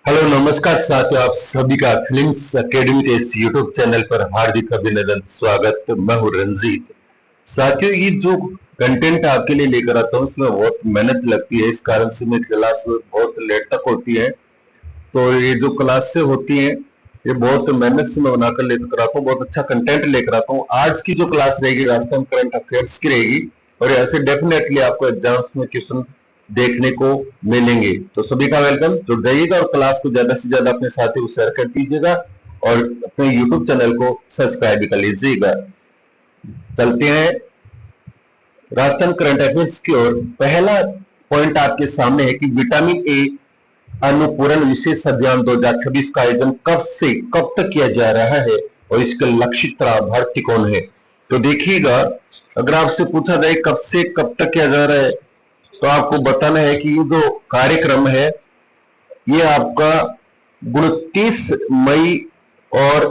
Hello नमस्कार साथियों, आप सभी का फिल्म्स एकेडमी के इस यूट्यूब चैनल पर हार्दिक अभिनंदन, स्वागत। मैं हूं रंजीत। साथियों, ये जो कंटेंट आपके लिए लेकर आता हूँ उसमें बहुत मेहनत लगती है। इस कारण से मेरी क्लास बहुत लेट तक होती है। तो ये जो क्लास से होती है ये बहुत मेहनत से मैं बनाकर लेकर आता हूँ, बहुत अच्छा कंटेंट लेकर आता हूँ। आज की जो क्लास रहेगी राजस्थान करंट अफेयर्स की रहेगी और ऐसे डेफिनेटली आपको एग्जाम्स में क्वेश्चन देखने को मिलेंगे। तो सभी का वेलकम, जुड़ जाइएगा और क्लास को ज्यादा से ज्यादा अपने साथियों को शेयर कर दीजिएगा और अपने यूट्यूब चैनल को सब्सक्राइब कर लीजिएगा। चलते हैं राजस्थान करंट अफेयर्स की ओर। पहला पॉइंट आपके सामने है कि विटामिन ए अनुपूरण विशेष अभियान 2026 का आयोजन कब से कब तक किया जा रहा है और इसके लक्षित लाभार्थी कौन है। तो देखिएगा, अगर आपसे पूछा जाए कब से कब तक किया जा रहा है तो आपको बताना है कि ये जो कार्यक्रम है ये आपका 29 मई और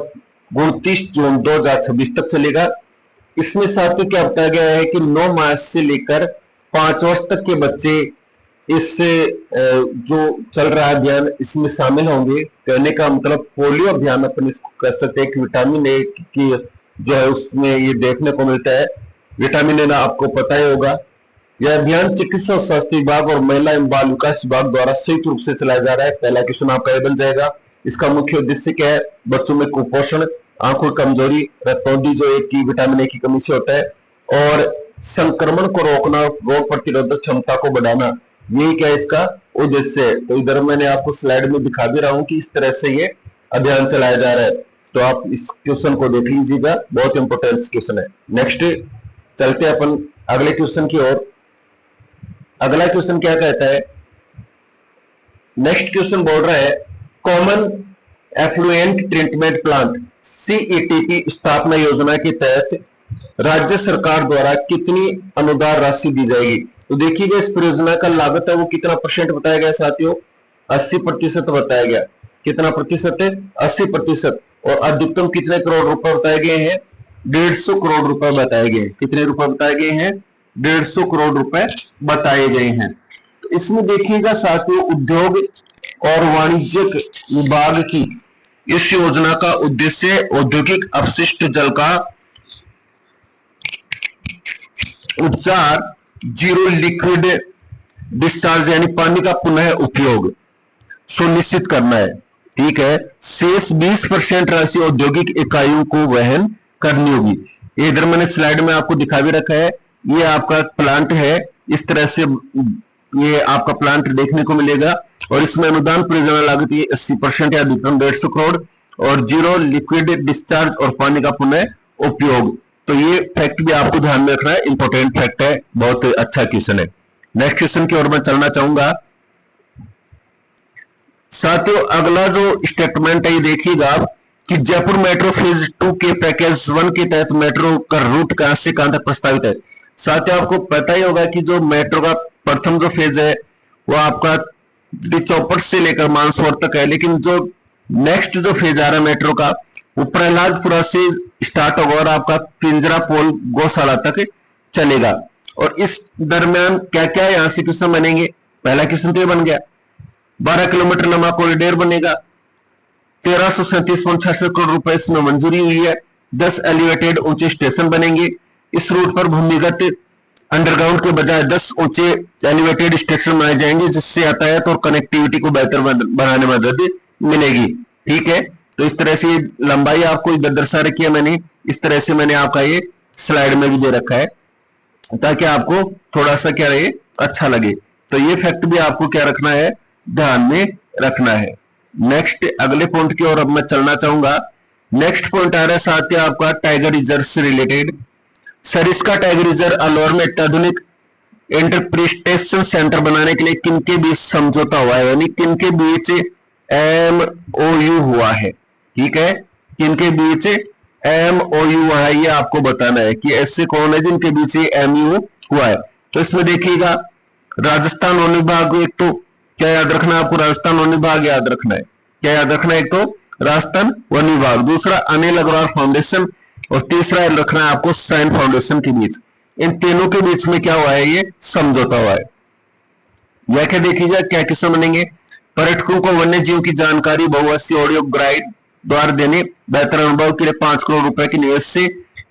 29 जून 2026 तक चलेगा। इसमें साथियों क्या बताया गया है कि 9 मार्च से लेकर 5 वर्ष तक के बच्चे इस जो चल रहा है अभियान इसमें शामिल होंगे। कहने का मतलब पोलियो अभियान अपन इसको कर सकते हैं कि विटामिन ए की जो है उसमें ये देखने को मिलता है। विटामिन ए ना आपको पता ही होगा। यह अभियान चिकित्सा और स्वास्थ्य विभाग और महिला एवं बाल विकास विभाग द्वारा संयुक्त रूप से चलाया जा रहा है। पहला क्वेश्चन आपका ये बन जाएगा। इसका मुख्य उद्देश्य क्या है? बच्चों में कुपोषण, आंखों की कमजोरी, रक्तौंधी जो एक की विटामिन ए की कमी से होता है, और संक्रमण को रोकना, रोग प्रतिरोधक क्षमता को बढ़ाना, यही क्या इसका उद्देश्य है। तो इधर मैंने आपको स्लाइड में दिखा भी रहा हूं कि इस तरह से ये अभियान चलाया जा रहा है। तो आप इस क्वेश्चन को देख लीजिएगा, बहुत इंपोर्टेंट क्वेश्चन है। नेक्स्ट चलते अपन अगले क्वेश्चन की ओर। अगला क्वेश्चन क्या कहता है? नेक्स्ट क्वेश्चन बोल रहा है common effluent treatment plant CETP स्थापना योजना के तहत राज्य सरकार द्वारा कितनी अनुदान राशि दी जाएगी। तो देखिएगा, इस परियोजना का लागत है वो कितना परसेंट बताया गया साथियों? 80% बताया गया। कितना प्रतिशत है? 80%। और अधिकतम कितने करोड़ रुपए बताए गए हैं? 150 करोड़ रुपए बताए गए हैं। कितने रुपए बताए गए हैं? 150 करोड़ रुपए बताए गए हैं। तो इसमें देखिएगा साथियों, उद्योग और वाणिज्यिक विभाग की इस योजना का उद्देश्य औद्योगिक अपशिष्ट जल का उपचार, जीरो लिक्विड डिस्चार्ज यानी पानी का पुनः उपयोग सुनिश्चित करना है। ठीक है। शेष 20% राशि औद्योगिक इकाइयों को वहन करनी होगी। ये इधर मैंने स्लाइड में आपको दिखा भी रखा है। ये आपका प्लांट है, इस तरह से ये आपका प्लांट देखने को मिलेगा और इसमें अनुदान परियोजना लागत ये 80% या अधिकतम 150 करोड़ और जीरो लिक्विड डिस्चार्ज और पानी का पुनः उपयोग। तो ये फैक्ट भी आपको ध्यान में रखना है, इंपॉर्टेंट फैक्ट है, बहुत अच्छा क्वेश्चन है। नेक्स्ट क्वेश्चन की ओर मैं चलना चाहूंगा। साथियों, अगला जो स्टेटमेंट है ये देखिएगा कि जयपुर मेट्रो फेज 2 के पैकेज 1 के तहत मेट्रो का रूट कहां से कहां तक प्रस्तावित है। साथियों, आपको पता ही होगा कि जो मेट्रो का प्रथम जो फेज है वो आपका चौपट से लेकर मानसरोवर तक है, लेकिन जो नेक्स्ट जो फेज आ रहा है मेट्रो का वो प्रहलादपुरा से स्टार्ट होगा और आपका पिंजरा पोल गौशाला तक चलेगा। और इस दरमियान क्या क्या यहां से क्वेश्चन बनेंगे? पहला क्वेश्चन तो ये बन गया, 12 किलोमीटर लंबा कॉरिडोर बनेगा, 1337.66 करोड़ रुपए इसमें मंजूरी हुई है। 10 एलिवेटेड ऊंचे स्टेशन बनेंगे। इस रूट पर भूमिगत अंडरग्राउंड के बजाय 10 ऊंचे एलिवेटेड स्टेशन बनाए जाएंगे, जिससे यातायात और कनेक्टिविटी को बेहतर बनाने में मदद मिलेगी। ठीक है। तो इस तरह से लंबाई आपको इधर दर्शा रखी है मैंने, इस तरह से मैंने आपका ये स्लाइड में भी दे रखा है ताकि आपको थोड़ा सा क्या रहे, अच्छा लगे। तो ये फैक्ट भी आपको क्या रखना है, ध्यान में रखना है। नेक्स्ट अगले पॉइंट की ओर अब मैं चलना चाहूंगा। नेक्स्ट पॉइंट आ रहा है साथियों आपका टाइगर रिजर्व से related. Sariska tiger reserve Alwar में अत्याधुनिक इंटरप्रिटेशन सेंटर बनाने के लिए किनके बीच समझौता हुआ है, यानी किनके बीच एमओयू हुआ है। ठीक है, किनके बीच एमओयू हुआ है ये आपको बताना है कि ऐसे कौन है जिनके बीच ये एमयू हुआ है। तो इसमें देखिएगा, राजस्थान वन विभाग, एक तो क्या याद रखना है आपको, राजस्थान वन विभाग याद रखना है। क्या याद रखना है? एक तो राजस्थान वन विभाग, दूसरा अनिल अग्रवाल फाउंडेशन और तीसरा रखना है आपको साइन फाउंडेशन के बीच। इन तीनों के बीच में क्या हुआ है, ये समझौता हुआ है। व्याख्या देखिएगा क्या किस्म बनेंगे। पर्यटकों को वन्य जीव की जानकारी बहुभाषीय ऑडियो गाइड द्वारा देने, बेहतर अनुभव के लिए 5 करोड़ रुपए की निवेश से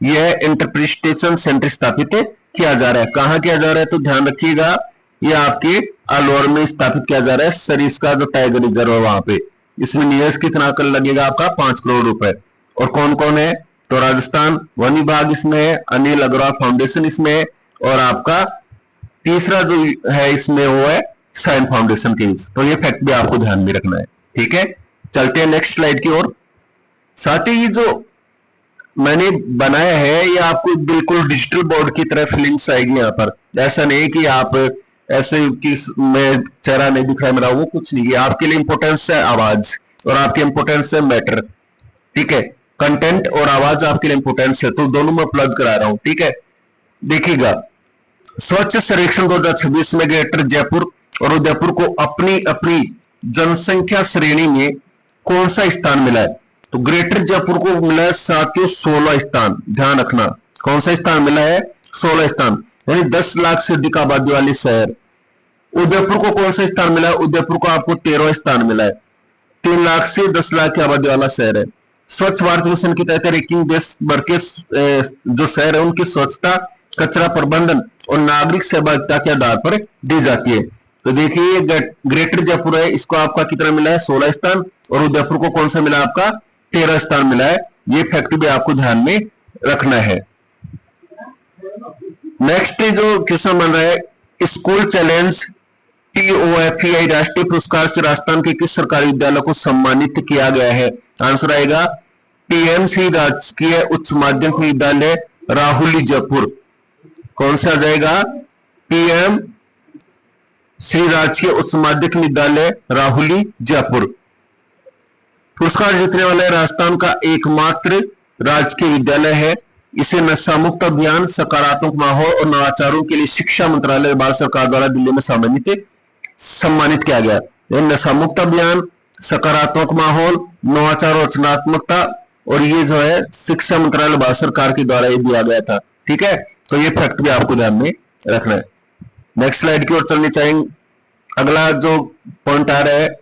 यह इंटरप्रिटेशन सेंटर स्थापित किया जा रहा है। कहां किया जा रहा है तो ध्यान रखिएगा, यह आपके अलवर में स्थापित किया जा रहा है, सरिस्का जो टाइगर रिजर्व है वहां पे। इसमें निवेश कितना कर लगेगा आपका 5 करोड़ रुपए। और कौन कौन है तो राजस्थान वन विभाग इसमें है, अनिल अग्रवाल फाउंडेशन इसमें है, और आपका तीसरा जो है इसमें वो है साइन फाउंडेशन के। तो ये फैक्ट भी आपको ध्यान में रखना है। ठीक है, चलते हैं नेक्स्ट स्लाइड की ओर। साथ ही ये जो मैंने बनाया है ये आपको बिल्कुल डिजिटल बोर्ड की तरह फीलिंग्स आएगी यहाँ पर। ऐसा नहीं कि आप ऐसे कि मैं चेहरा नहीं दिख रहा है मेरा, वो कुछ नहीं है। आपके लिए इंपोर्टेंस है आवाज और आपकी इंपोर्टेंस है मैटर। ठीक है, कंटेंट और आवाज आपके लिए इंपोर्टेंस है, तो दोनों में उपलब्ध करा रहा हूं। ठीक है, देखिएगा, स्वच्छ सर्वेक्षण 2026 में ग्रेटर जयपुर और उदयपुर को अपनी अपनी जनसंख्या श्रेणी में कौन सा स्थान मिला है तो ग्रेटर जयपुर को मिला है साथियों 16 स्थान। ध्यान रखना, कौन सा स्थान मिला है 16 स्थान, यानी 10 लाख से अधिक आबादी वाली शहर। उदयपुर को कौन सा स्थान मिला है, उदयपुर को आपको 13 स्थान मिला है, 3 लाख से 10 लाख की आबादी वाला शहर है। स्वच्छ भारत मिशन के तहत रैंकिंग देश भर के जो शहर है उनकी स्वच्छता, कचरा प्रबंधन और नागरिक सहभागिता के आधार पर दी जाती है। तो देखिए ग्रेटर जयपुर है, इसको आपका कितना मिला है 16 स्थान, और उदयपुर को कौन सा मिला आपका 13 स्थान मिला है। ये फैक्ट भी आपको ध्यान में रखना है। नेक्स्ट जो क्वेश्चन बन रहा है, स्कूल चैलेंज TOEFI राष्ट्रीय पुरस्कार से राजस्थान के किस सरकारी विद्यालय को सम्मानित किया गया है। आंसर आएगा PMC राजकीय उच्च माध्यमिक विद्यालय राहुली जयपुर। कौन सा आ जाएगा PM श्री राजकीय उच्च माध्यमिक विद्यालय राहुली जयपुर। पुरस्कार जीतने वाला राजस्थान का एकमात्र राजकीय विद्यालय है। इसे नशा मुक्त अभियान, सकारात्मक माहौल और नवाचारों के लिए शिक्षा मंत्रालय भारत सरकार द्वारा दिल्ली में सम्मानित किया गया। नशा मुक्त अभियान, सकारात्मक माहौल, नवाचार और रचनात्मकता, और ये जो है शिक्षा मंत्रालय भारत सरकार के द्वारा ये दिया गया था। ठीक है, तो ये फैक्ट भी आपको ध्यान में रखना है। नेक्स्ट स्लाइड की ओर चलनी चाहेंगे। अगला जो पॉइंट आ रहा है,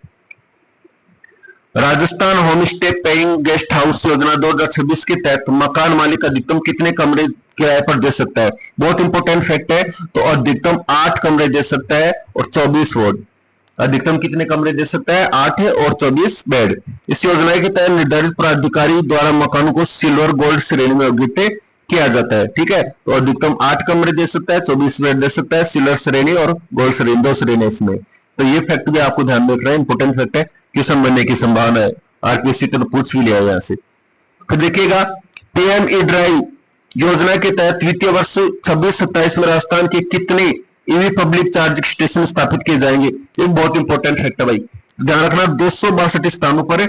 Rajasthan home stay paying guest house योजना 2026 के तहत मकान मालिक अधिकतम कितने कमरे किराए पर दे सकता है। बहुत इंपॉर्टेंट फैक्ट है। तो अधिकतम 8 कमरे दे सकता है और 24 वार्ड। अधिकतम कितने कमरे दे सकता है 8 है और 24 बेड। इस योजना के तहत निर्धारित प्राधिकारी द्वारा मकानों को सिल्वर गोल्ड श्रेणी में वर्गीकृत किया जाता है। ठीक है, तो अधिकतम 8 कमरे दे सकता है, 24 बेड दे सकता है, सिल्वर श्रेणी और गोल्ड श्रेणी, 2 श्रेणी इसमें। तो ये फैक्ट भी आपको ध्यान में रखना है, इंपोर्टेंट फैक्ट है, क्वेश्चन बनने की संभावना है। आरपीएससी तो पूछ भी लिया यहां से। फिर देखिएगा, PME ड्राइव योजना के तहत वित्तीय वर्ष 26-27 में राजस्थान के कितने ईवी पब्लिक चार्जिंग स्टेशन स्थापित किए जाएंगे। ये बहुत इंपॉर्टेंट फैक्ट है भाई, ध्यान रखना। 262 स्थानों पर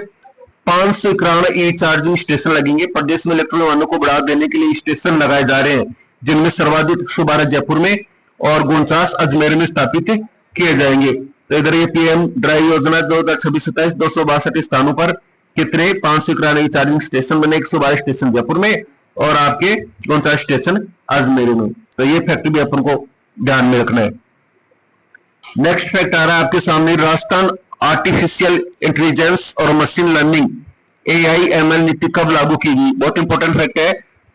591 ई चार्जिंग स्टेशन लगेंगे। प्रदेश में इलेक्ट्रॉनिक वाहनों को बढ़ावा देने के लिए स्टेशन लगाए जा रहे हैं, जिनमें सर्वाधिक 112 जयपुर में और 49 अजमेर में स्थापित किए जाएंगे। तो इधर ये PM ड्राइव योजना 2026-27 262 स्थानों पर कितने 591 चार्जिंग स्टेशन बने, 112 स्टेशन जयपुर में और आपके 49 स्टेशन अजमेर में। तो ये फैक्ट भी अपन को ध्यान में रखना है। नेक्स्ट फैक्ट आ रहा है आपके सामने, राजस्थान आर्टिफिशियल इंटेलिजेंस और मशीन लर्निंग AIML नीति कब लागू की गई। बहुत इंपॉर्टेंट फैक्ट है,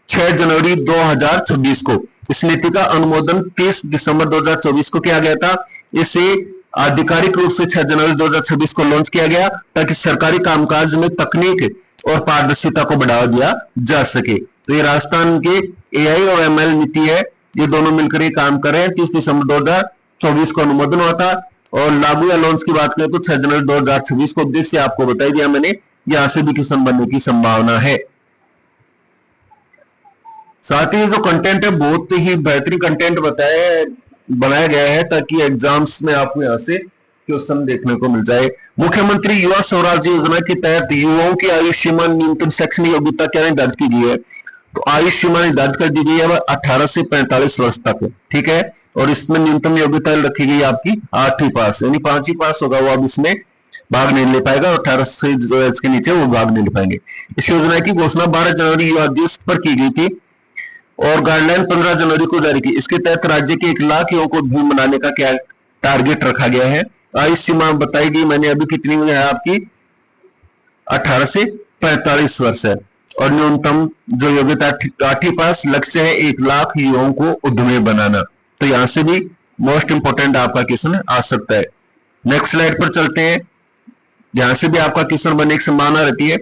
6 जनवरी 2026 को। इस नीति का अनुमोदन 30 दिसंबर 2024 को किया गया था। इसे आधिकारिक रूप से 6 जनवरी 2026 को लॉन्च किया गया ताकि सरकारी कामकाज में तकनीक और पारदर्शिता को बढ़ावा दिया जा सके। तो ये राजस्थान के AI और ML नीति है, ये दोनों मिलकर ये काम कर रहे हैं। 30 दिसंबर 2024 को अनुमोदन हुआ था और लागू या लॉन्च की बात करें तो 6 जनवरी 2026 को। उद्देश्य आपको बताई दिया मैंने, यहां से भी क्वेश्चन बनने की संभावना है। साथ ही जो कंटेंट है बहुत ही बेहतरीन कंटेंट बनाया गया है ताकि एग्जाम्स में आपको यहां से क्वेश्चन देखने को मिल जाए। मुख्यमंत्री युवा स्वराज योजना के तहत युवाओं की आयु सीमा न्यूनतम शैक्षणिक योग्यता क्या निर्धारित की गई है। तो आयु सीमा निर्धारित कर दी गई है 18 से 45 वर्ष तक। ठीक है, और इसमें न्यूनतम योग्यता रखी गई आपकी 8वीं पास, यानी 5वीं पास होगा वो अब इसमें भाग नहीं ले पाएगा, 18 से जो इसके नीचे वो भाग नहीं ले पाएंगे। इस योजना की घोषणा 12 जनवरी युवा दिवस पर की गई थी और गाइडलाइन 15 जनवरी को जारी की। इसके तहत राज्य के 1 लाख युवाओं को भूमि बनाने का क्या टारगेट रखा गया है। आयु सीमा बताई गई मैंने अभी कितनी है आपकी, 18 से 45 वर्ष है। और न्यूनतम जो योग्यता 8वीं पास, लक्ष्य है 1 लाख युवाओं को उद्यमी बनाना। तो यहां से भी मोस्ट इंपोर्टेंट आपका क्वेश्चन आ सकता है। नेक्स्ट स्लाइड पर चलते हैं, यहां से भी आपका क्वेश्चन बनने की संभावना रहती है।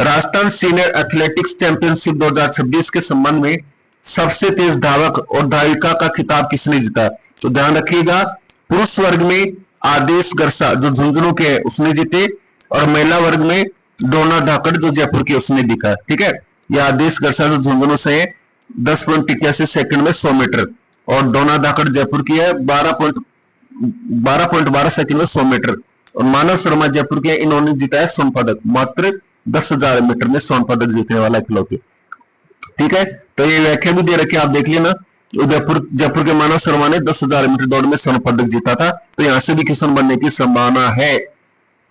राजस्थान सीनियर एथलेटिक्स चैंपियनशिप 2026 के संबंध में सबसे तेज धावक और धाविका का खिताब किसने जीता? तो ध्यान रखिएगा, पुरुष वर्ग में आदेश गरसा जो झुंझुनू के है उसने जीते, और महिला वर्ग में डोना धाकड़ जो जयपुर की उसने दिखा। ठीक है, यह आदेश गरसा जो झुंझुनू से है 10.81 सेकंड में 100 मीटर, और डोना धाकड़ जयपुर की है 12.12 सेकंड में 100 मीटर, और मानव शर्मा जयपुर के, इन्होंने जीता है स्वर्ण पदक, मात्र 10,000 मीटर में स्वर्ण पदक जीतने वाला इकलौते। ठीक है, तो ये व्याख्या भी दे रखी है, आप देख लेना। जयपुर के मानव शर्मा ने 10,000 मीटर दौड़ में स्वर्ण पदक जीता था। तो यहां से भी क्वेश्चन बनने की संभावना है।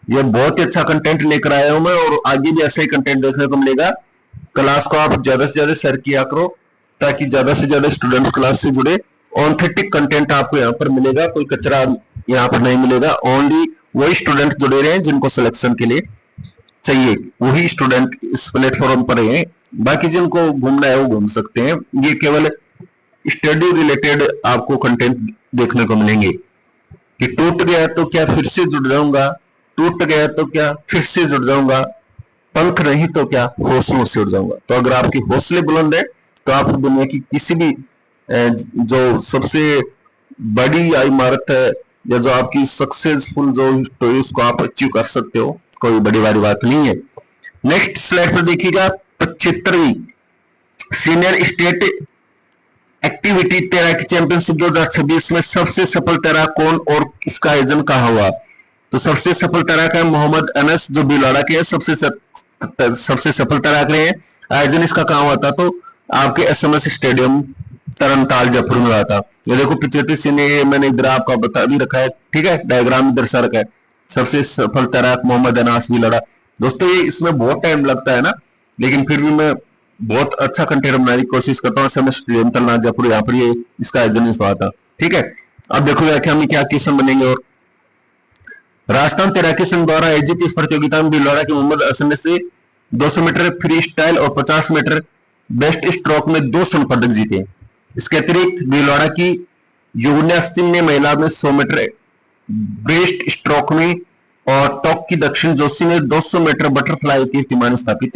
ये बहुत ही अच्छा कंटेंट लेकर आया हूं मैं, और आगे भी ऐसा ही कंटेंट देखने को मिलेगा। क्लास को आप ज्यादा से ज्यादा शेयर किया करो, ताकि ज्यादा से ज्यादा स्टूडेंट्स क्लास से जुड़े। ऑथेंटिक कंटेंट आपको यहाँ पर मिलेगा, कोई कचरा यहाँ पर नहीं मिलेगा। ओनली वही स्टूडेंट जुड़े रहे जिनको सिलेक्शन के लिए चाहिए, वही स्टूडेंट इस प्लेटफॉर्म पर हैं। बाकी जिनको घूमना है वो घूम सकते हैं। ये केवल स्टडी रिलेटेड आपको कंटेंट देखने को मिलेंगे कि टूट गया तो क्या फिर से जुड़ जाऊंगा, टूट गया तो क्या फिर से जुड़ जाऊंगा, पंख नहीं तो क्या हौसलों से उड़ जाऊंगा। तो अगर आपके हौसले बुलंद है तो आप दुनिया की किसी भी जो सबसे बड़ी इमारत है, या जो आपकी सक्सेसफुल जो स्टोरी, उसको आप अचीव कर सकते हो, कोई बड़ी बड़ी बात नहीं है। नेक्स्ट स्लाइड पर देखिएगा, 75वीं सीनियर स्टेट एक्टिविटी तैराकी चैंपियनशिप 2026 में सबसे सफल तैराक कौन और किसका आयोजन कहाँ हुआ? तो सबसे सफल तैराक है मोहम्मद अनस जो बिलाड़ा के सबसे सफल तैराक रहे हैं। आयोजन इसका कहाँ हुआ था? तो आपके SMS स्टेडियम तरनताल जयपुर में हुआ था। ये देखो 75 सीनियर, मैंने इधर आपका बता भी रखा है। ठीक है, डायग्राम इधर सा रखा है। सबसे सफल तैराक मोहम्मद अनास बिलाड़ा। दोस्तों ये इसमें बहुत टाइम लगता है ना, लेकिन फिर भी मैं बहुत अच्छा कंटेंट बनाने की कोशिश करता हूँ। समय स्टेडियम तरनताल जयपुर, यहाँ पर ये इसका आयोजन हुआ था। ठीक है, अब देखो व्याख्या में क्या क्वेश्चन बनेंगे। और राजस्थान तैराकी संघ द्वारा आयोजित इस प्रतियोगिता में बिलवाड़ा के मोहम्मद हसन से 200 मीटर फ्री स्टाइल और 50 मीटर बेस्ट स्ट्रोक में 2 स्वर्ण पदक जीते। इसके अतिरिक्त बिलवाड़ा की युवना सिंह ने महिला में 100 मीटर बेस्ट स्ट्रोक में, और टॉक की दक्षिण जोशी ने 200 मीटर बटरफ्लाई कीर्तिमान स्थापित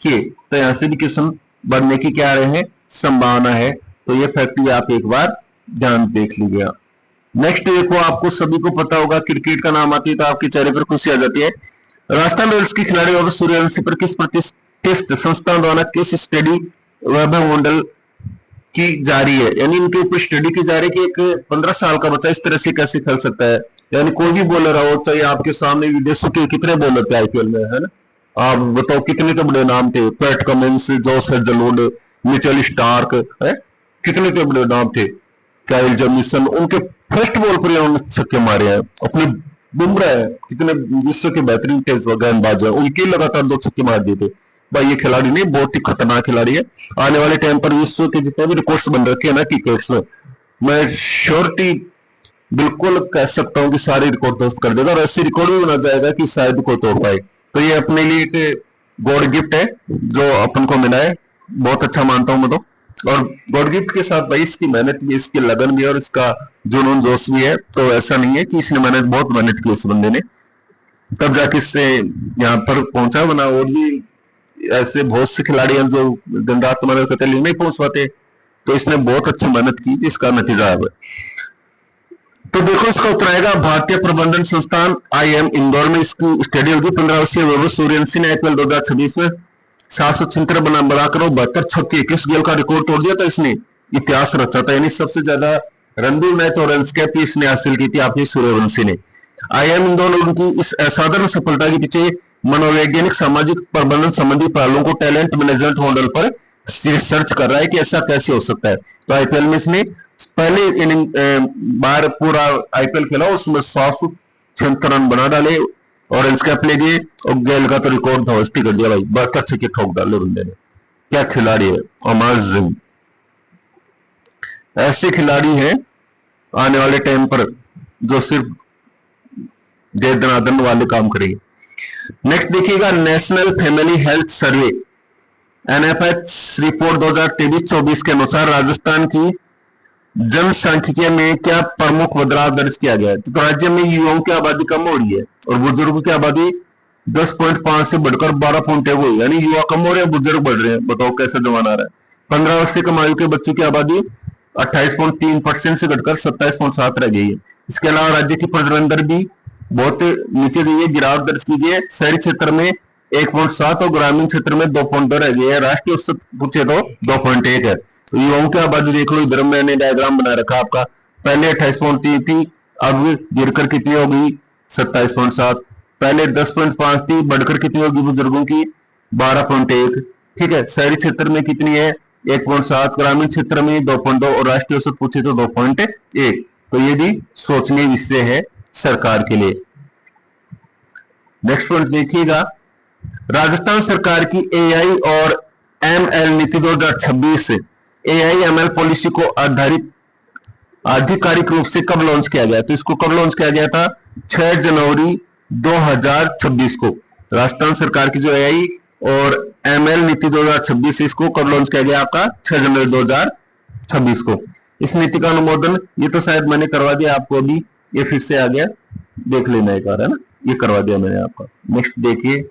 किए। तो यहां से भी क्वेश्चन बनने की क्या रहे संभावना है। तो ये फैक्ट भी आप एक बार ध्यान देख लीजिएगा। नेक्स्ट देखो, आपको सभी को पता होगा, क्रिकेट का नाम आती है तो आपके चेहरे पर खुशी आ जाती है। राजस्थान रॉयल्स के खिलाड़ी और सूर्यवंशी पर किस प्रतिष्ठित संस्थान द्वारा किस स्टडी वैभव मंडल की जा रही है? यानी इनके ऊपर स्टडी की जा रही है कि एक 15 साल का बच्चा इस तरह से कैसे खेल सकता है। यानी कोई भी बॉलर हो, चाहे आपके सामने विदेशों के कितने बॉलर थे IPL में, है ना, आप बताओ कितने तो बड़े नाम थे, PAT Cummins, Josh Hazlewood, Mitchell Starc, है कितने तो बड़े नाम थे, काइल जेमिसन। उनके फर्स्ट बॉल पर उन्होंने छक्के मारे हैं। अपने बुमराह कितने विश्व के बेहतरीन तेज गेंदबाज है, उनके लगातार 2 छक्के मार दिए थे। भाई ये खिलाड़ी नहीं, बहुत ही खतरनाक खिलाड़ी है। आने वाले टाइम पर विश्व के जितने भी रिकॉर्ड्स बन रखे हैं ना क्रिकेट में, मैं श्योरिटी बिल्कुल कह सकता हूं कि सारे रिकॉर्ड ध्वस्त कर देगा, और ऐसे रिकॉर्ड भी बना जाएगा कि शायद कोई तोड़ पाए। तो ये अपने लिए एक गॉड गिफ्ट है जो अपन को मिला है, बहुत अच्छा मानता हूं मैं तो। और गॉड गिफ्ट के साथ भाई इसकी मेहनत भी, इसकी लगन भी, और इसका जुनून जोश भी है। तो ऐसा नहीं है कि इसने बहुत मेहनत की इस बंदे ने, तब जाके इससे यहाँ पर पहुंचा, बना। और भी ऐसे बहुत से खिलाड़ी हैं जो दिन रात मेहनत करते नहीं पहुंच पाते, तो इसने बहुत अच्छी मेहनत की, इसका नतीजा है। तो देखो इसका उत्तर आएगा भारतीय प्रबंधन संस्थान IIM इंदौर में इसकी स्टडी होगी। 15 वर्षीय वैभव सूर्यवंशी ने IPL 2026 में 776 बनाकर 72 छक्के 21 गेंद का रिकॉर्ड तोड़ दिया था। इसने इतिहास रचा था, यानी सबसे ज्यादा रन भी मैच और रन कैप इसने हासिल की थी आपकी सूर्यवंशी ने। IIM इंदौर उनकी इस असाधारण सफलता के पीछे मनोवैज्ञानिक सामाजिक प्रबंधन संबंधी पहलुओं को टैलेंट मैनेजमेंट मॉडल पर रिसर्च कर रहा है कि ऐसा कैसे हो सकता है। तो IPL में इसने पहले इनिंग बार पूरा IPL खेला, उसमें 776 रन बना डाले और कैप ले गए, और गेल का तो रिकॉर्ड ध्वस्त कर दिया भाई, 72 छक्के ठोक डाले बंदे ने। क्या खिलाड़ी है, अमेजिंग। ऐसे खिलाड़ी हैं आने वाले टाइम पर जो सिर्फ जय धनाधन वाले काम करेंगे। नेक्स्ट देखिएगा, national family health survey NFH report 2023-24 के अनुसार राजस्थान की जनसांख्यिकीय में क्या प्रमुख बदलाव दर्ज किया गया है। तो राज्य में युवाओं की आबादी कम हो रही है और बुजुर्गों की आबादी 10.5 से बढ़कर 12.1 हुई, यानी युवा कम हो रहे हैं, बुजुर्ग बढ़ रहे हैं। बताओ कैसा जमाना आ रहा है। 15 वर्ष से कम आयु के बच्चों की आबादी 28.3% से घटकर 27.7 रह गई है। इसके अलावा राज्य की प्रजनन दर भी बहुत नीचे गई है, गिरावट दर्ज की गई है। शहरी क्षेत्र में 1.7 और ग्रामीण क्षेत्र में 2.2 रह गई है। राष्ट्रीय औसत पूछे तो 2.1 है। तो युवाओं की आबादी देख लो, इधर मैंने डायग्राम बना रखा आपका। पहले 28.3 थी, अब गिरकर कितनी हो गई 27.7। पहले 10.5 थी, बढ़कर कितनी होगी बुजुर्गों की 12.1। ठीक है, शहरी क्षेत्र में कितनी है 1.7, ग्रामीण क्षेत्र में 2.2 और राष्ट्रीय औसत पूछे तो 2.1। तो ये भी सोचनीय विषय है सरकार के लिए। नेक्स्ट पॉइंट देखिएगा, राजस्थान सरकार की AI और ML नीति 2026 AI/ML पॉलिसी को आधिकारिक रूप से कब लॉन्च किया गया। तो इसको कब लॉन्च किया गया था 6 जनवरी 2026 को। राजस्थान सरकार की जो AI और ML नीति 2026 इसको कब लॉन्च किया गया आपका 6 जनवरी 2026 को। इस नीति का अनुमोदन ये तो शायद मैंने करवा दिया आपको, अभी ये फिर से आ गया, देख लेना एक बार, है ना, ये करवा दिया मैंने आपका। नेक्स्ट देखिए,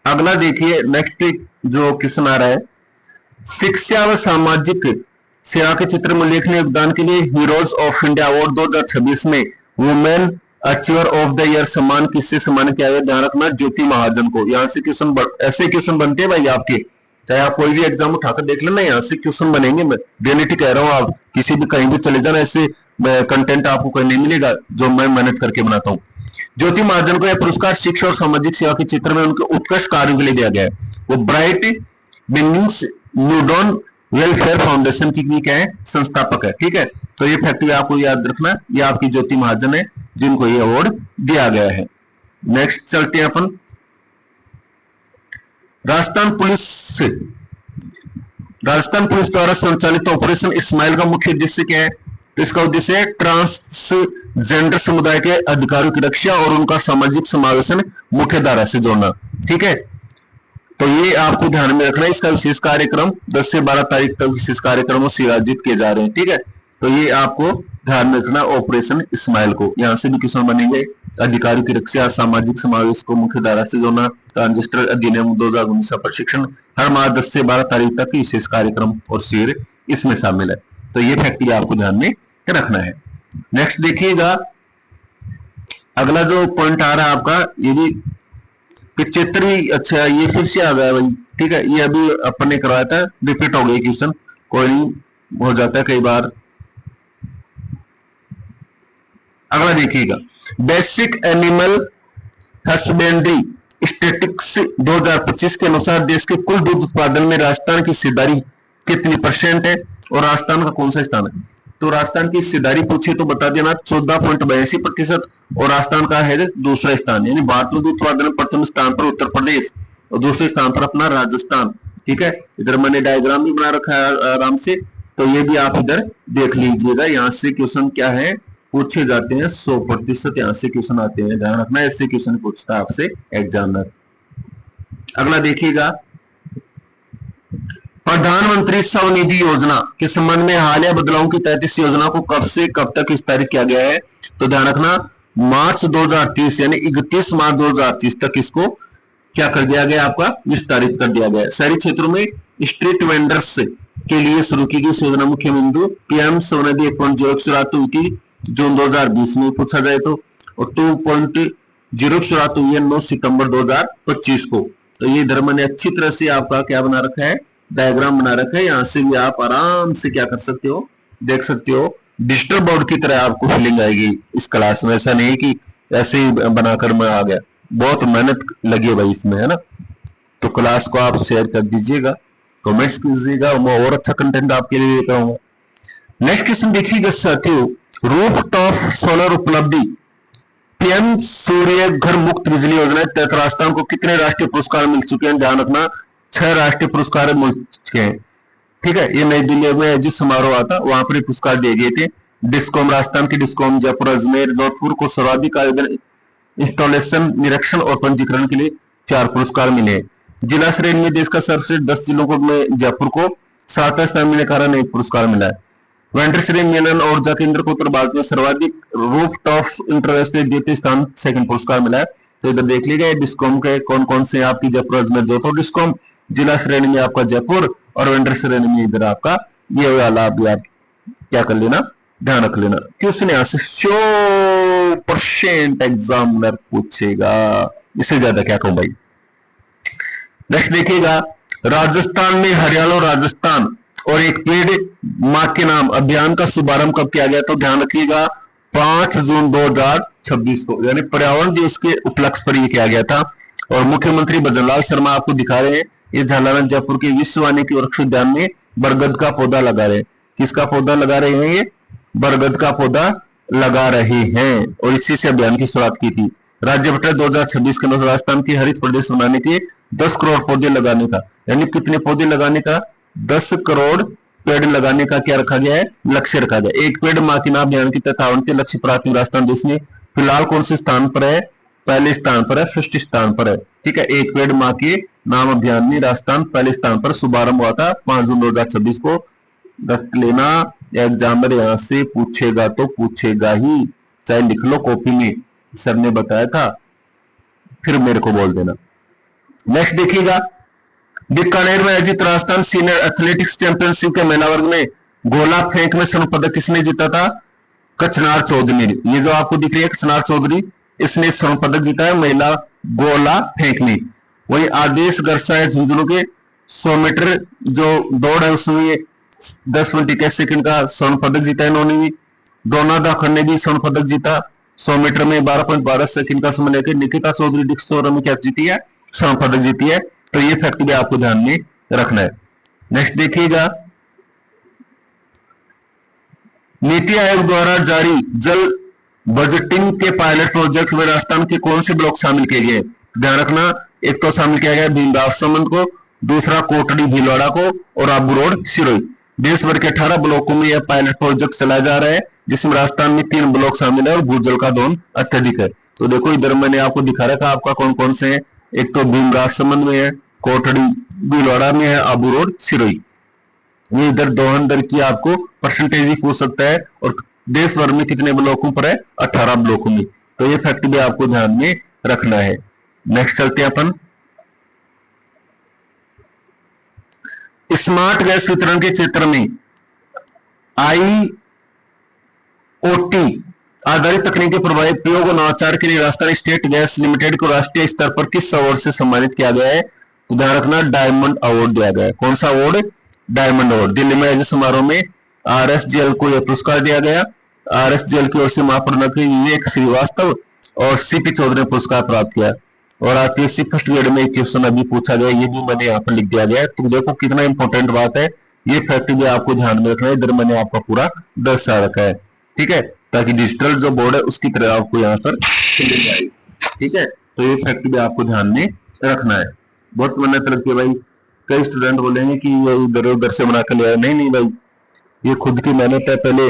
अगला देखिए, नेक्स्ट जो क्वेश्चन आ रहा है, शिक्षा व सामाजिक सेवा के क्षेत्र में उल्लेखनीय योगदान के लिए हीरोज ऑफ इंडिया अवार्ड 2026 में women achiever of the year सम्मान किससे सम्मानित किया गया। ध्यान रखना, ज्योति महाजन को। यहां से क्वेश्चन ऐसे क्वेश्चन बनते हैं भाई आपके, चाहे आप कोई भी एग्जाम उठाकर देख लेना, यहाँ से क्वेश्चन बनेंगे। मैं रियलिटी कह रहा हूँ, आप किसी भी कहीं भी चले जाना, ऐसे कंटेंट आपको कहीं नहीं मिलेगा जो मैं मेहनत करके बनाता हूँ। ज्योति महाजन को यह पुरस्कार शिक्षा और सामाजिक सेवा के क्षेत्र में उनके उत्कृष्ट कार्यों के लिए दिया गया है। वो ब्राइट बिगिनिंग्स न्यूडॉन वेलफेयर फाउंडेशन की भी क्या है संस्थापक है। ठीक है, तो ये फैक्ट आपको याद रखना, ये आपकी ज्योति महाजन है जिनको ये अवार्ड दिया गया है। नेक्स्ट चलते हैं अपन, राजस्थान पुलिस द्वारा संचालित ऑपरेशन इस्माइल का मुख्य उद्देश्य क्या है। तो इसका उद्देश्य है ट्रांसजेंडर समुदाय के अधिकारों की रक्षा और उनका सामाजिक समावेशन मुख्य धारा से जोड़ना। ठीक है, तो ये आपको ध्यान में रखना है। इसका विशेष कार्यक्रम 10 से 12 तारीख तक विशेष कार्यक्रमों से आयोजित किए जा रहे हैं। ठीक है, तो ये आपको ध्यान में रखना ऑपरेशन इस्माइल को। यहां से भी क्वेश्चन बनेंगे, अधिकारियों की रक्षा, सामाजिक समावेश को मुख्य धारा से जोड़ना, ट्रांसजेंडर अधिनियम 2019 का प्रशिक्षण, हर माह 10 से 12 तारीख तक विशेष कार्यक्रम और शिविर इसमें शामिल है। तो ये फैक्ट आपको ध्यान में रखना है। नेक्स्ट देखिएगा, अगला जो पॉइंट आ रहा है आपका, ये भी 75वीं, अच्छा ये फिर से आ गया भाई। ठीक है, ये अभी अपन ने करवाया था, रिपीट हो गई क्वेश्चन, कोई नहीं, हो जाता है कई बार। अगला देखिएगा, बेसिक एनिमल हस्बेंड्री स्टैटिस्टिक्स 2025 के अनुसार देश के कुल दूध उत्पादन में राजस्थान की हिस्सेदारी कितनी % है और राजस्थान का कौन सा स्थान है। तो राजस्थान की हिस्सेदारी पूछे तो बता देना 14.82% और राजस्थान का है दूसरा स्थान, यानी भारत में दूध उत्पादन में प्रथम स्थान पर उत्तर प्रदेश और दूसरे स्थान पर अपना राजस्थान। ठीक है, इधर मैंने डायग्राम भी बना रखा है आराम से, तो ये भी आप इधर देख लीजिएगा। यहाँ से क्वेश्चन क्या है पूछे जाते हैं 100%, यहाँ से क्वेश्चन आते हैं, ध्यान रखना, ऐसे क्वेश्चन पूछता है आपसे एग्जामिनर। अगला देखिएगा, प्रधानमंत्री स्वनिधि योजना के संबंध में हालिया बदलावों के तहत इस योजना को कब से कब तक विस्तारित किया गया है। तो ध्यान रखना, मार्च 2030 यानी 31 मार्च 2030 तक इसको क्या कर दिया गया, आपका विस्तारित कर दिया गया। शहरी क्षेत्रों में स्ट्रीट वेंडर्स के लिए शुरू की गई योजना मुख्य बिंदु PM स्वनिधि 1.0 की शुरुआत हुई थी जून 2020 में पूछा जाए तो, और 2.0 की शुरुआत हुई है 9 सितंबर 2025 को। तो ये इधर मैंने अच्छी तरह से आपका क्या बना रखा है, डायग्राम बना रखा है। यहाँ से भी आप आराम से क्या कर सकते हो, देख सकते हो, डिजिटल बोर्ड की तरह आपको फीलिंग आएगी इस क्लास में। ऐसा नहीं कि ऐसे ही बनाकर मैं आ गया, बहुत मेहनत लगी है भाई इसमें, है ना। तो क्लास को आप शेयर कर दीजिएगा, कमेंट्स कीजिएगा, मैं और अच्छा कंटेंट आपके लिए लेकर आऊंगा। नेक्स्ट क्वेश्चन देखिएगा साथियों, रूफटॉप सोलर उपलब्धि PM सूर्य घर मुक्त बिजली योजना के तहत राजस्थान को कितने राष्ट्रीय पुरस्कार मिल चुके हैं। ध्यान रखना, 6 राष्ट्रीय पुरस्कार मिल चुके हैं। ठीक है, ये नई दिल्ली में जिस समारोह आता वहां पर पुरस्कार दिए गए थे। डिस्कॉम राजस्थान की डिस्कॉम, जयपुर, अजमेर, जोधपुर को सर्वाधिक आवेदन इंस्टॉलेशन, निरीक्षण और पंजीकरण के लिए 4 पुरस्कार मिले। जिला श्रेणी में देश का सर्वश्रेष्ठ 10 जिलों को में जयपुर को 7वें स्थान मिलने के कारण 1 पुरस्कार मिला है। वेंडर श्रेणी मिलन और ऊर्जा केंद्र को उत्तर भारत में सर्वाधिक रूफ टॉप इंटरनेशनल द्वितीय स्थान 2nd पुरस्कार मिला है। तो इधर देख लीजिए डिस्कॉम के कौन कौन से आपकी जयपुर, अजमेर, जोधपुर डिस्कॉम, जिला श्रेणी में आपका जयपुर और वेंडर श्रेणी में इधर आपका ये वाला भी आप क्या कर लेना, ध्यान रख लेना। क्वेश्चन यहां से 100% एग्जामिनर पूछेगा, इससे ज्यादा क्या कहूं भाई। नेक्स्ट देखिएगा, राजस्थान में हरियाणा, राजस्थान और एक पेड़ मां के नाम अभियान का शुभारंभ कब किया गया? तो ध्यान रखिएगा 5 जून 2026 को, यानी पर्यावरण दिवस के उपलक्ष्य पर यह किया गया था। और मुख्यमंत्री भजनलाल शर्मा आपको दिखा रहे हैं, ये झालाना जयपुर के विश्व वानिकी वृक्ष उद्यान में बरगद का पौधा लगा रहे हैं। किसका पौधा लगा रहे हैं? ये बरगद का पौधा लगा रहे हैं और इसी से अभियान की शुरुआत की थी। राज्य बजट 2026 के अनुसार राजस्थान की हरित प्रदेश बनाने के 10 करोड़ पौधे लगाने का, यानी कितने पौधे लगाने का? 10 करोड़ पेड़ लगाने का क्या रखा गया है? लक्ष्य रखा गया। एक पेड़ मां के नाम अभियान की तथा आवंटित लक्ष्य प्राप्ति राजस्थान देश में फिलहाल कौन से स्थान पर है? पहले स्थान पर है, फर्स्ट स्थान पर है। ठीक है, एक पेड़ मां के नाम अभियान में राजस्थान पहले स्थान पर शुभारंभ हुआ था 5 जून 2026 को। रख लेना, एग्जामिनर यहां से पूछेगा तो पूछेगा ही, चाहे लिख लो कॉपी में, सर ने बताया था, फिर मेरे को बोल देना। नेक्स्ट देखिएगा, बीकानेर में आयोजित राजस्थान सीनियर एथलेटिक्स चैंपियनशिप के महिला वर्ग में गोला फेंक में स्वर्ण पदक किसने जीता था? कचनार चौधरी। ये जो आपको दिख रही है कचनार चौधरी, इसने स्वर्ण पदक जीता है महिला गोला फेंक में। वही आदेश गरसा है झुंझुनू के 100 मीटर जो दौड़ है उसमें 10 मिनट 21 सेकंड का स्वर्ण पदक जीता है इन्होंने भी। डोना दाखड़ ने भी स्वर्ण पदक जीता 100 मीटर में 12.12 सेकंड का समय लेकर। निकिता चौधरी डिस्कस थ्रो में क्या जीती है? स्वर्ण पदक जीती है। तो ये फैक्ट भी आपको ध्यान में रखना है। नेक्स्ट देखिएगा, नीति आयोग द्वारा जारी जल बजटिंग के पायलट प्रोजेक्ट में राजस्थान के कौन से ब्लॉक शामिल किए गए? ध्यान रखना, एक तो शामिल किया गया भीमराव संबंध को, दूसरा कोटड़ी भीलवाड़ा को और आबू रोड सिरोही। देश भर के 18 ब्लॉकों में यह पायलट प्रोजेक्ट चलाया जा रहा है, जिसमें राजस्थान में 3 ब्लॉक शामिल है और भूजल का दोहन अत्यधिक है। तो देखो इधर मैंने आपको दिखा रखा आपका कौन कौन से हैं। एक तो भीमराव संबंध में है, कोटड़ी भीलवाड़ा में है, आबू रोड सिरोही। ये इधर दोहन दर की आपको परसेंटेज भी पूछ सकता है और देश भर में कितने ब्लॉकों पर है? 18 ब्लॉकों में। तो ये फैक्ट भी आपको ध्यान में रखना है। नेक्स्ट चलते हैं अपन, स्मार्ट गैस वितरण के क्षेत्र में IoT आधारित तकनीक के प्रभावी प्रयोग और नवाचार के लिए राजस्थान स्टेट गैस लिमिटेड को राष्ट्रीय स्तर पर किस अवार्ड से सम्मानित किया गया है? तो ध्यान रखना, डायमंड अवार्ड दिया गया है। कौन सा अवार्ड? Diamond award. दिल्ली में आयोजित समारोह में RSGL को यह पुरस्कार दिया गया। RSGL की ओर से महाप्रबंधक विवेक श्रीवास्तव और CP चौधरी ने पुरस्कार प्राप्त किया। और आरपीएससी फर्स्ट ग्रेड में क्वेश्चन अभी पूछा गया, ये भी मैंने यहाँ पर लिख दिया गया है। तो देखो कितना इंपॉर्टेंट बात है, ये फैक्ट भी आपको ध्यान में रखना है। इधर मैंने आपका पूरा दर्शा रखा है, ठीक है, ताकि डिजिटल जो बोर्ड है उसकी तरह आपको यहाँ पर मिल जाए। ठीक है, तो ये फैक्ट भी आपको ध्यान में रखना है। बहुत मेहनत लगती है भाई। कई स्टूडेंट बोलेंगे कि ये इधर उधर से बना कर लिया, नहीं भाई, ये खुद की मेहनत है। पहले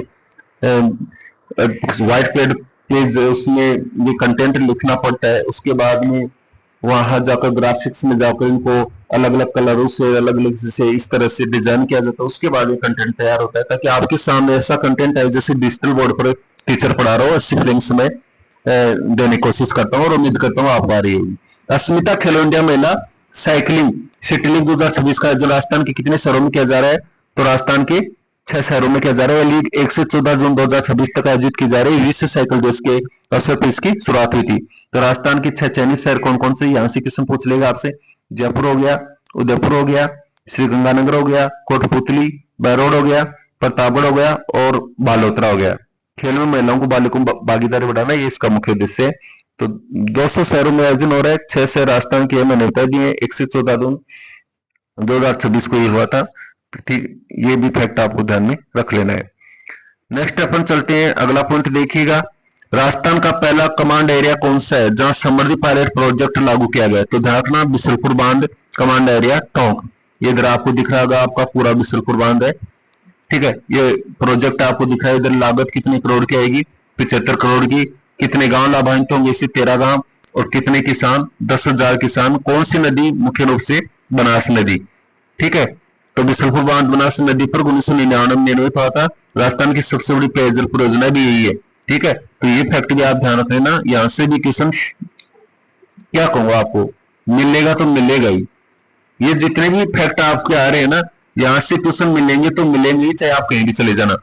व्हाइट पेज उसमें ये कंटेंट लिखना पड़ता है, उसके बाद में वहां जाकर ग्राफिक्स में जाकर इनको अलग अलग कलरों से अलग अलग से इस तरह से डिजाइन किया जाता है, उसके बाद ये कंटेंट तैयार होता है, ताकि आपके सामने ऐसा कंटेंट है जैसे डिजिटल बोर्ड पर टीचर पढ़ा रहा हो। अच्छी फिलिंग्स में देने की कोशिश करता हूँ और उम्मीद करता हूँ आप आ रही होगी। अस्मिता खेलो इंडिया महिला साइकिलिंग सिटी लीग 2026 का आयोजन राजस्थान के कितने शहरों में किया जा रहा है? तो राजस्थान के 6 शहरों में किया जा रहा है। लीग 1 से 14 जून 2026 तक आयोजित की जा रही है। विश्व साइकिल दिवस के अवसर पर इसकी शुरुआत हुई थी। तो राजस्थान के 6 चयनित शहर कौन कौन से? यहाँ से क्वेश्चन पूछ लेगा आपसे। जयपुर हो गया, उदयपुर हो गया, श्रीगंगानगर हो गया, कोटपुतली, बहरोड हो गया, प्रतापगढ़ हो गया और बालोतरा हो गया। खेल में महिलाओं को बालिकाओं भागीदारी बढ़ाना ये इसका मुख्य उद्देश्य है। तो 200 शहरों में आयोजन हो रहा है। 6 शहर राजस्थान के मैंने बता दिए। 1 से 14 जून 2026 को ये हुआ था। ठीक, ये भी फैक्ट आपको ध्यान में रख लेना है। नेक्स्ट अपन चलते हैं, अगला पॉइंट देखिएगा। राजस्थान का पहला कमांड एरिया कौन सा है जहां समृद्धि पायलट प्रोजेक्ट लागू किया गया? तो ध्यान रखना, बिसलपुर बांध कमांड एरिया टोंक। ये इधर आपको दिख रहा होगा, आपका पूरा बिसलपुर बांध है। ठीक है, ये प्रोजेक्ट आपको दिख रहा है, इधर लागत कितनी करोड़ की आएगी, 75 करोड़ की। कितने गांव लाभान्वित होंगे, इसे 13 गांव। और कितने किसान, 10,000 किसान। कौन सी नदी, मुख्य रूप से बनास नदी। ठीक है, तो बिसलपुर बांध बनास नदी पर 1999 पड़ा था। राजस्थान की सबसे बड़ी पेयजल परियोजना भी यही है। ठीक है, तो ये फैक्ट भी आप ध्यान रख लेना, यहां से भी क्वेश्चन क्या कहूंगा आपको, मिलेगा तो मिलेगा ही। ये जितने भी फैक्ट आपके आ रहे हैं ना, यहां से क्वेश्चन मिलेंगे तो मिलेंगे ही, चाहे आप कहीं भी चले जाना।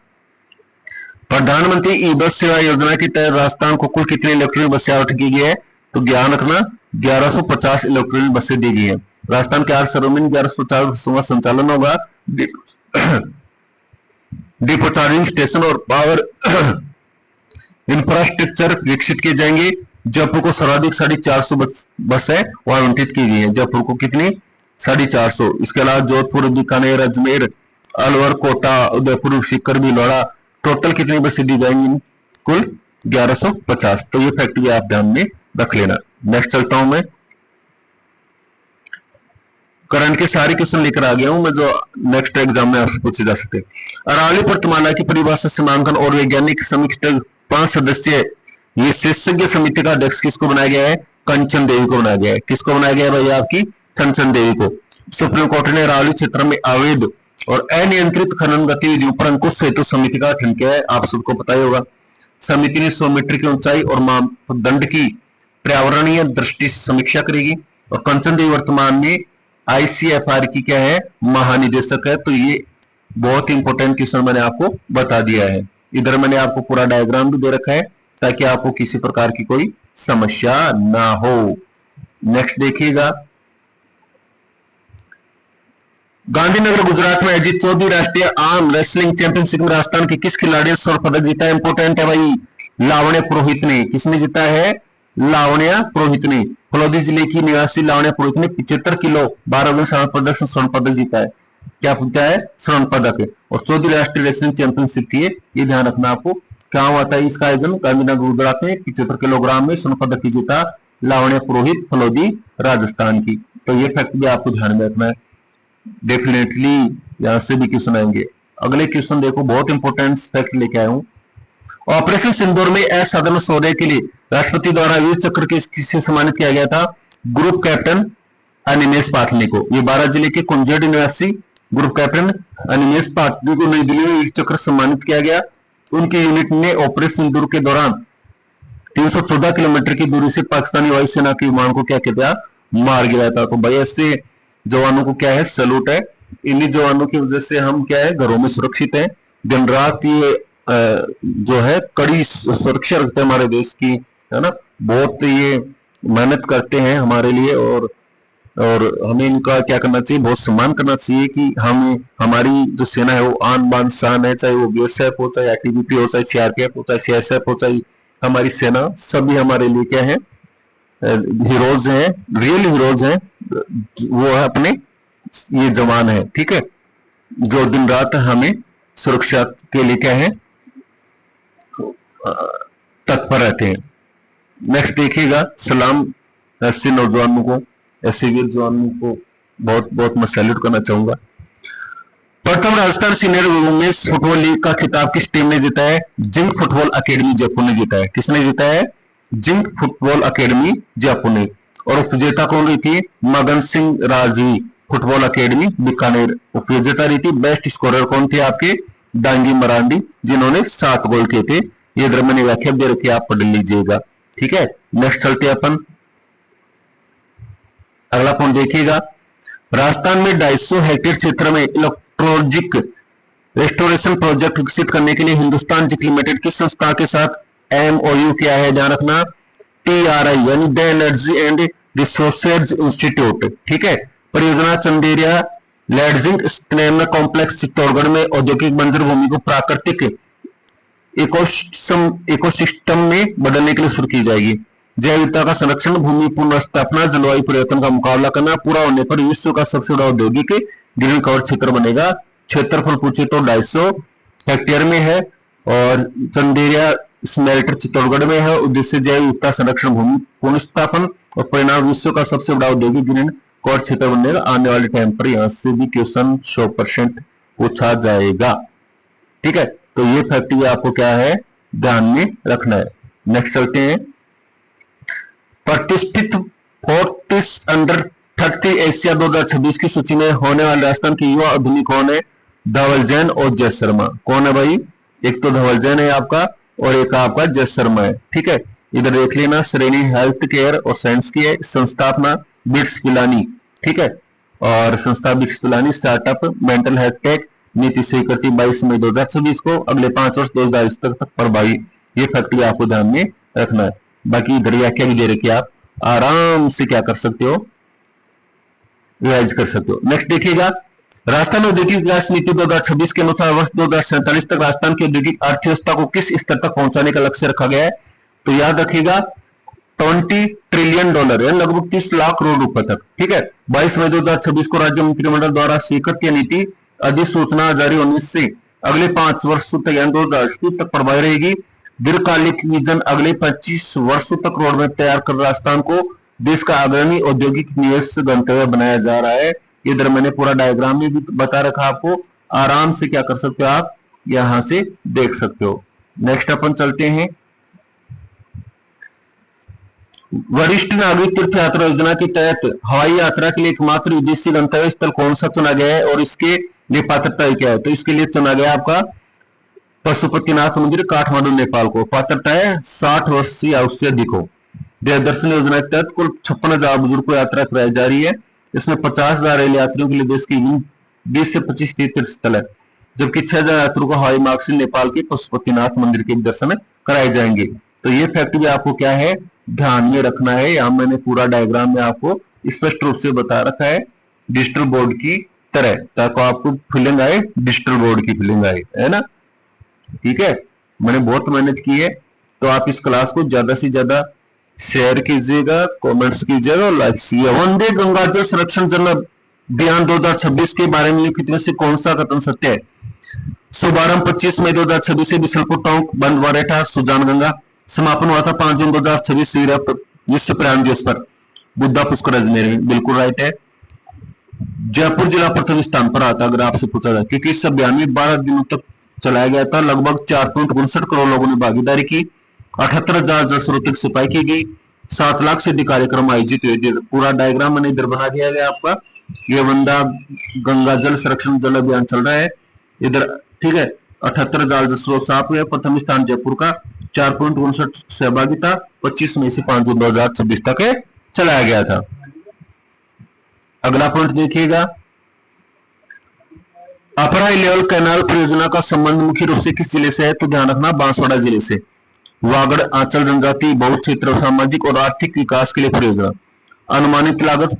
प्रधानमंत्री ई बस सेवा योजना के तहत राजस्थान को कुल कितनी इलेक्ट्रॉनिक बसें आवंटित की गई है, तो ध्यान रखना 1150 इलेक्ट्रॉनिक बसें दी गई है। राजस्थान के 8 शहरों में 1150 बसों का संचालन होगा। डिपो चार्जिंग स्टेशन और पावर इंफ्रास्ट्रक्चर विकसित किए जाएंगे। जयपुर को सर्वाधिक 450 बसें आवंटित की गई है। जयपुर को कितनी, 450। इसके अलावा जोधपुर, बीकानेर, अजमेर, अलवर, कोटा, उदयपुर, सीकर, भीलवाड़ा, टोटल कितनी बसें दी जाएंगी, कुल 1150। तो ये फैक्ट भी आप ध्यान में रख लेना। नेक्स्ट चलता हूं मैं, करंट के सारे क्वेश्चन लेकर आ गया हूं मैं, जो नेक्स्ट एग्जाम में आपसे पूछे जा सकते हैं। अरावली पर्वतमाला की परिभाषा, सीमांकन और वैज्ञानिक समीक्षा 5 सदस्यीय विशेषज्ञ समिति का अध्यक्ष किसको बनाया गया है, कंचन देवी को बनाया गया है। किसको बनाया गया है भाई, आपकी कंचन देवी को। सुप्रीम कोर्ट ने अरावली क्षेत्र में अवैध और अनियंत्रित खनन गतिविधियों पर अंकुश हेतु समिति का गठन किया है, आप सबको पता ही होगा। समिति ने 100 मीटर की ऊंचाई और मापदंड की पर्यावरणीय दृष्टि से समीक्षा करेगी। और कंचन देवी वर्तमान में आईसीएफआर की क्या है, महानिदेशक है। तो ये बहुत इंपॉर्टेंट क्वेश्चन मैंने आपको बता दिया है। इधर मैंने आपको पूरा डायग्राम भी दे रखा है ताकि आपको किसी प्रकार की कोई समस्या ना हो। नेक्स्ट देखिएगा, गांधीनगर गुजरात में आयोजित 14वीं राष्ट्रीय आर्म रेसलिंग चैंपियनशिप में राजस्थान के किस खिलाड़ी ने स्वर्ण पदक जीता है, इंपोर्टेंट है भाई, लावण्य पुरोहित ने। किसने जीता है, लावण्य पुरोहित ने। फलोदी जिले की निवासी लावण्य पुरोहित ने 75 किलो 12 प्रदर्शन स्वर्ण पदक जीता है। क्या पूछा है, स्वर्ण पदक है। और 14वीं राष्ट्रीय रेसलिंग चैंपियनशिप थी, ये ध्यान रखना आपको। क्या हुआ था इसका आयोजन, गांधीनगर गुजरात में 75 किलोग्राम में स्वर्ण पदक जीता लावण्य पुरोहित, फलोदी राजस्थान की। तो ये फैक्ट भी आपको ध्यान में रखना है। डेफिनेटली यहां से भी क्वेश्चन आएंगे। अगले क्वेश्चन देखो, बहुत इंपॉर्टेंट फैक्ट लेके आया हूं। ऑपरेशन सिंदूर में असाधारण शौर्य के लिए राष्ट्रपति द्वारा वीर चक्र किससे सम्मानित किया गया था, ग्रुप कैप्टन अनिमेष पाटली को। ये 12 जिले के कुंजेड निवासी ग्रुप कैप्टन अनिमेष पाटली को नई दिल्ली में वीर चक्र सम्मानित किया गया। उनकी यूनिट ने ऑपरेशन सिंदूर के दौरान 314 किलोमीटर की दूरी से पाकिस्तानी वायुसेना के विमान को क्या किया, मार गिराया था। तो भाई ऐसे जवानों को क्या है, सैल्यूट है। इन्हीं जवानों की वजह से हम क्या है, घरों में सुरक्षित हैं। दिन रात ये जो है कड़ी सुरक्षा रखते हैं हमारे देश की, है ना। बहुत ये मेहनत करते हैं हमारे लिए, और हमें इनका क्या करना चाहिए, बहुत सम्मान करना चाहिए कि हम, हमारी जो सेना है वो आन बान शान है। चाहे वो बीएसएफ हो, चाहे आईटीबीपी हो, चाहे सीआरपीएफ हो, चाहे सीएसएफ हो, चाहे हमारी सेना, सभी हमारे लिए क्या है, हीरोज हैं, रियल हीरोज हैं। वो है अपने ये जवान है, ठीक है, जो दिन रात हमें सुरक्षा के लिए क्या है, तत्पर रहते हैं। नेक्स्ट देखिएगा, सलाम ऐसे नौजवानों को, ऐसे वीर जवानों को बहुत बहुत मैं सैल्यूट करना चाहूंगा। प्रथम Rajasthan senior women's football league का खिताब किस टीम ने जीता है, जिंक फुटबॉल अकेडमी जयपुर ने जीता है। किसने जीता है, जिंक फुटबॉल अकेडमी जयपुर ने। और उपविजेता कौन रही थी, मगन सिंह राजी फुटबॉल अकेडमी बीकानेर उपविजेता रही थी। बेस्ट स्कोरर कौन थे आपके, डांगी मरांडी, जिन्होंने 7 गोल किए थे। ये इधर मैंने व्याख्या दे रखी है, आप पढ़ लीजिएगा, ठीक है। नेक्स्ट चलते हैं अपन, अगला पॉइंट देखिएगा। राजस्थान में 250 हेक्टेयर क्षेत्र में इलेक्ट्रोलॉजिक रेस्टोरेशन प्रोजेक्ट विकसित करने के लिए हिंदुस्तान जिंक लिमिटेड किस संस्था के साथ एमओयू किया है, ध्यान रखना, टीआरआई यानी the energy and resources institute, ठीक है। परियोजना चंदेरिया लैडजिंग स्टेनर कॉम्प्लेक्स चित्तौड़गढ़ में औद्योगिक बंजर भूमि को प्राकृतिक इकोसिस्टम में बदलने के लिए शुरू की जाएगी। जैव विविधता का संरक्षण, भूमि पुनर्स्थापना, जलवायु परिवर्तन का मुकाबला करना, पूरा होने पर विश्व का सबसे बड़ा औद्योगिक ग्रीन कवर क्षेत्र बनेगा। क्षेत्रफल पूछे तो 250 हेक्टेयर में है और चंदेरिया स्मेल्टर चित्तौड़गढ़ में है। उद्देश्य जैव विविधता संरक्षण, भूमि पुनर्स्थापन और परिणाम विश्व का सबसे बड़ा औद्योगिक ग्रीन कवर क्षेत्र बनेगा। आने वाले टाइम पर यहां से भी क्वेश्चन 100% पूछा जाएगा। ठीक है, तो ये फैक्ट भी आपको क्या है ध्यान में रखना है। नेक्स्ट चलते हैं। प्रतिष्ठित फोर्टिस अंडर 30 एशिया 2026 की सूची में होने वाले राजस्थान के युवा उद्यमी कौन है? धवल जैन और जय शर्मा। कौन है भाई? एक तो धवल जैन है आपका और एक आपका जय शर्मा है। ठीक है, इधर देख लेना, श्रेणी हेल्थ केयर और साइंस की है, संस्थापना बिट्स पिलानी। ठीक है, और संस्था bits Pilani startup mental health take, नीति स्वीकृति 22 मई 2026 को, अगले 5 वर्ष 2022 तक प्रभावी। ये फैक्ट आपको ध्यान में रखना है। बाकी इधर व्याख्या भी दे रखी, आप आराम से क्या कर सकते हो, रिवाइज कर सकते हो। नेक्स्ट देखिएगा, राजस्थान औद्योगिक विकास नीति 2026 के अनुसार वर्ष 2047 तक राजस्थान की औद्योगिक अर्थव्यवस्था को किस स्तर तक पहुंचाने का लक्ष्य रखा गया है? तो याद रखिएगा 20 ट्रिलियन डॉलर है, लगभग 30 लाख करोड़ रुपए तक। ठीक है, 22 मई 2026 को राज्य मंत्रिमंडल द्वारा स्वीकृत यह नीति अधिसूचना जारी होने से अगले 5 वर्षों तक यानी 2028 तक प्रभावी रहेगी। दीर्घकालिक विजन अगले 25 वर्षों तक रोड मैप तैयार कर राजस्थान को देश का अग्रणी औद्योगिक निवेश गंतव्य बनाया जा रहा है। इधर मैंने पूरा डायग्राम में भी बता रखा, आपको आराम से क्या कर सकते हो, आप यहां से देख सकते हो। नेक्स्ट अपन चलते हैं, वरिष्ठ नागरिक तीर्थ यात्रा योजना के तहत हवाई यात्रा के लिए एकमात्र विदेशी गंतव्य स्थल कौन सा चुना गया है और इसके लिए पात्रता क्या है? तो इसके लिए चुना गया आपका पशुपतिनाथ मंदिर काठमांडू नेपाल को। पात्रता है 60 वर्ष से उससे अधिक हो। दर्शन योजना के तहत कुल 56,000 बुजुर्ग को यात्रा कराई जा रही है। इसमें 50,000 रेल यात्रियों के लिए देश की 20 से 25 तीर्थ स्थल है, जबकि 6,000 यात्रियों को हवाई मार्ग से नेपाल के पशुपतिनाथ मंदिर के दर्शन कराए जाएंगे। तो ये फैक्ट भी आपको क्या है ध्यान में रखना है। यहां मैंने पूरा डायग्राम में आपको स्पष्ट रूप से बता रखा है डिजिटल बोर्ड की तरह, ताकि आपको फीलिंग आए, डिजिटल बोर्ड की फीलिंग आए, है ना। ठीक है, मैंने बहुत मेहनत की है, तो आप इस क्लास को ज्यादा से ज्यादा शेयर कीजिएगा, कमेंट्स कीजिएगा और लाइक कीजिएगा। वंदे गंगा जल संरक्षण जन अभियान 2026 के बारे में लिखित में से कौन सा कथन सत्य है? शुभारंभ 25 मई 2026 से बिशनपुर टोंक बंद वारेठा सुजान गंगा। समापन हुआ था 5 जून 2026 विश्व पर्यावरण दिवस पर बुद्धा पुष्कर अजमेर में। बिल्कुल राइट है। जयपुर जिला प्रथम स्थान पर आता अगर आपसे पूछा जाए, क्योंकि इस अभियान में 12 दिनों तक चलाया गया था। लगभग 4.59 करोड़ लोगों ने भागीदारी की। 78,000 जल स्रोतों की सफाई की गई। 7 लाख से अधिक कार्यक्रम आयोजित हुए। पूरा डायग्राम मैंने इधर बना दिया गया आपका। ये वंदा गंगा जल संरक्षण जल अभियान चल रहा है इधर। ठीक है, 78,000 जल स्रोत साफ हुए। प्रथम स्थान जयपुर का, 4.59 सहभागिता, 25 मई से 5 जून 2026 तक चलाया गया था। अगला पॉइंट देखिएगा, अपर हाई लेवल कैनाल परियोजना का संबंध मुख्य रूप से किस जिले से है? तो ध्यान रखना बांसवाड़ा जिले से। वागड़ आंचल जनजाति बहु क्षेत्र सामाजिक और आर्थिक विकास के लिए परियोजना। अनुमानित लागत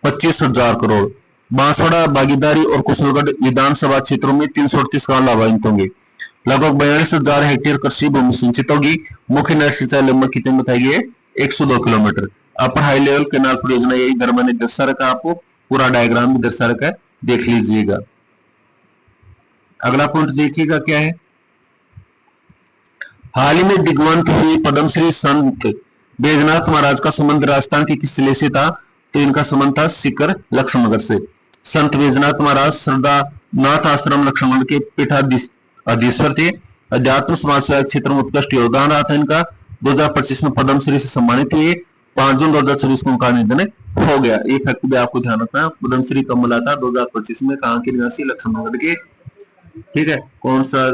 25,000 करोड़। बांसवाड़ा, भागीदारी और कुशलगढ़ विधानसभा क्षेत्रों में 338 गांव लाभान्वित होंगे। लगभग 42,000 हेक्टेयर कृषि भूमि सिंचित होगी। मुख्य नहर सिंचाई लंबा कितने बताई है? 102 किलोमीटर। अपर हाई लेवल कैनाल परियोजना यही इधर मैंने दर्शा रखा, आपको पूरा डायग्राम भी दर्शा रखा है, देख लीजिएगा। अगला पॉइंट देखिएगा क्या है, हाल ही में दिग्वंत हुई पद्मश्री संत बैजनाथ महाराज का संबंध राजस्थान के किस जिले से था? तो इनका संबंध था सीकर लक्ष्मणगढ़ से। संत बैजनाथ महाराज श्रद्धा नाथ आश्रम लक्ष्मणगढ़ के पीठाधीश्वर थे। अध्यात्म समाज सेवा क्षेत्र में उत्कृष्ट योगदान रहा था इनका। 2025 में पद्मश्री से सम्मानित हुए। 5 जून 2026 को उनका निधन हो गया। ये फैक्ट भी आपको ध्यान रखना। पद्मश्री कब मिला था? 2025 में। कहां के निवासी? लक्ष्मणगढ़ के। ठीक है, कौन सा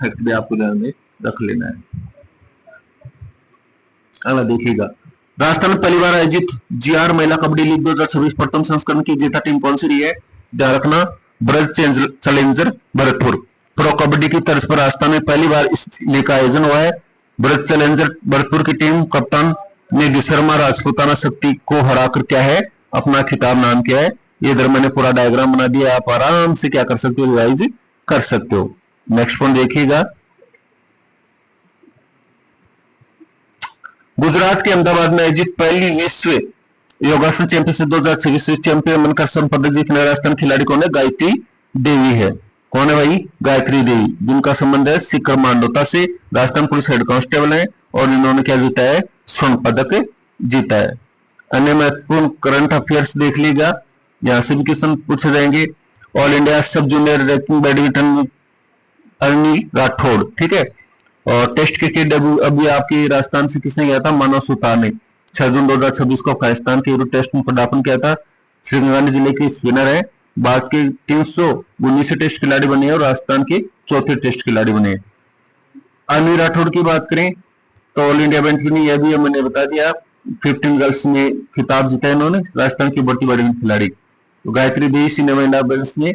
फैक्ट भी आपको ध्यान में रख लेना है। अगला देखिएगा, राजस्थान में पहली बार आयोजित जीआर महिला कबड्डी लीग 2026 प्रथम संस्करण की विजेता टीम कौन सी रही है? ध्यान रखना ब्रज चैलेंजर भरतपुर। प्रो कबड्डी की तर्ज पर राजस्थान में पहली बार इस लीग का आयोजन हुआ है। ब्रज चैलेंजर भरतपुर की टीम कप्तान ने शर्मा राजपूताना शक्ति को हराकर क्या है अपना खिताब नाम किया है। ये इधर मैंने पूरा डायग्राम बना दिया, आप आराम से क्या कर सकते हो, रिवाइज कर सकते हो। नेक्स्ट पॉइंट देखिएगा, गुजरात के अहमदाबाद में आयोजित पहली विश्व योगासन चैंपियनशिप 2026 चैंपियन बनकर स्वर्ण पदक जीतने राजस्थान खिलाड़ी कौन है? गायत्री देवी है। कौन है भाई? गायत्री देवी, जिनका संबंध है सीकर मांडोता से। राजस्थान पुलिस हेड कांस्टेबल है और इन्होंने क्या जीता है? स्वर्ण पदक जीता है। अन्य महत्वपूर्ण करंट अफेयर्स देख लीजिएगा, यहां से भी क्वेश्चन पूछे जाएंगे। All India sub junior ranking badminton Arni Rathore, ठीक है। और टेस्ट क्रिकेट अभी आपकी राजस्थान से किसने किया था? मानव सुतार ने 6 जून 2026 को अफगानिस्तान के विरुद्ध टेस्ट में पदार्पण किया था। श्रीगंगानी जिले के स्पिनर है। भारत के 319 टेस्ट खिलाड़ी बने और राजस्थान के चौथे टेस्ट खिलाड़ी बने। अर्नी राठौड़ की बात करें तो ऑल इंडिया बैडमिंटन, यह भी मैंने बता दिया, 15 गर्ल्स में खिताब जीता है इन्होंने, राजस्थान की बढ़ती बैडमिंटन खिलाड़ी। तो गायत्री देवी सीनियर महिला बैलेंस में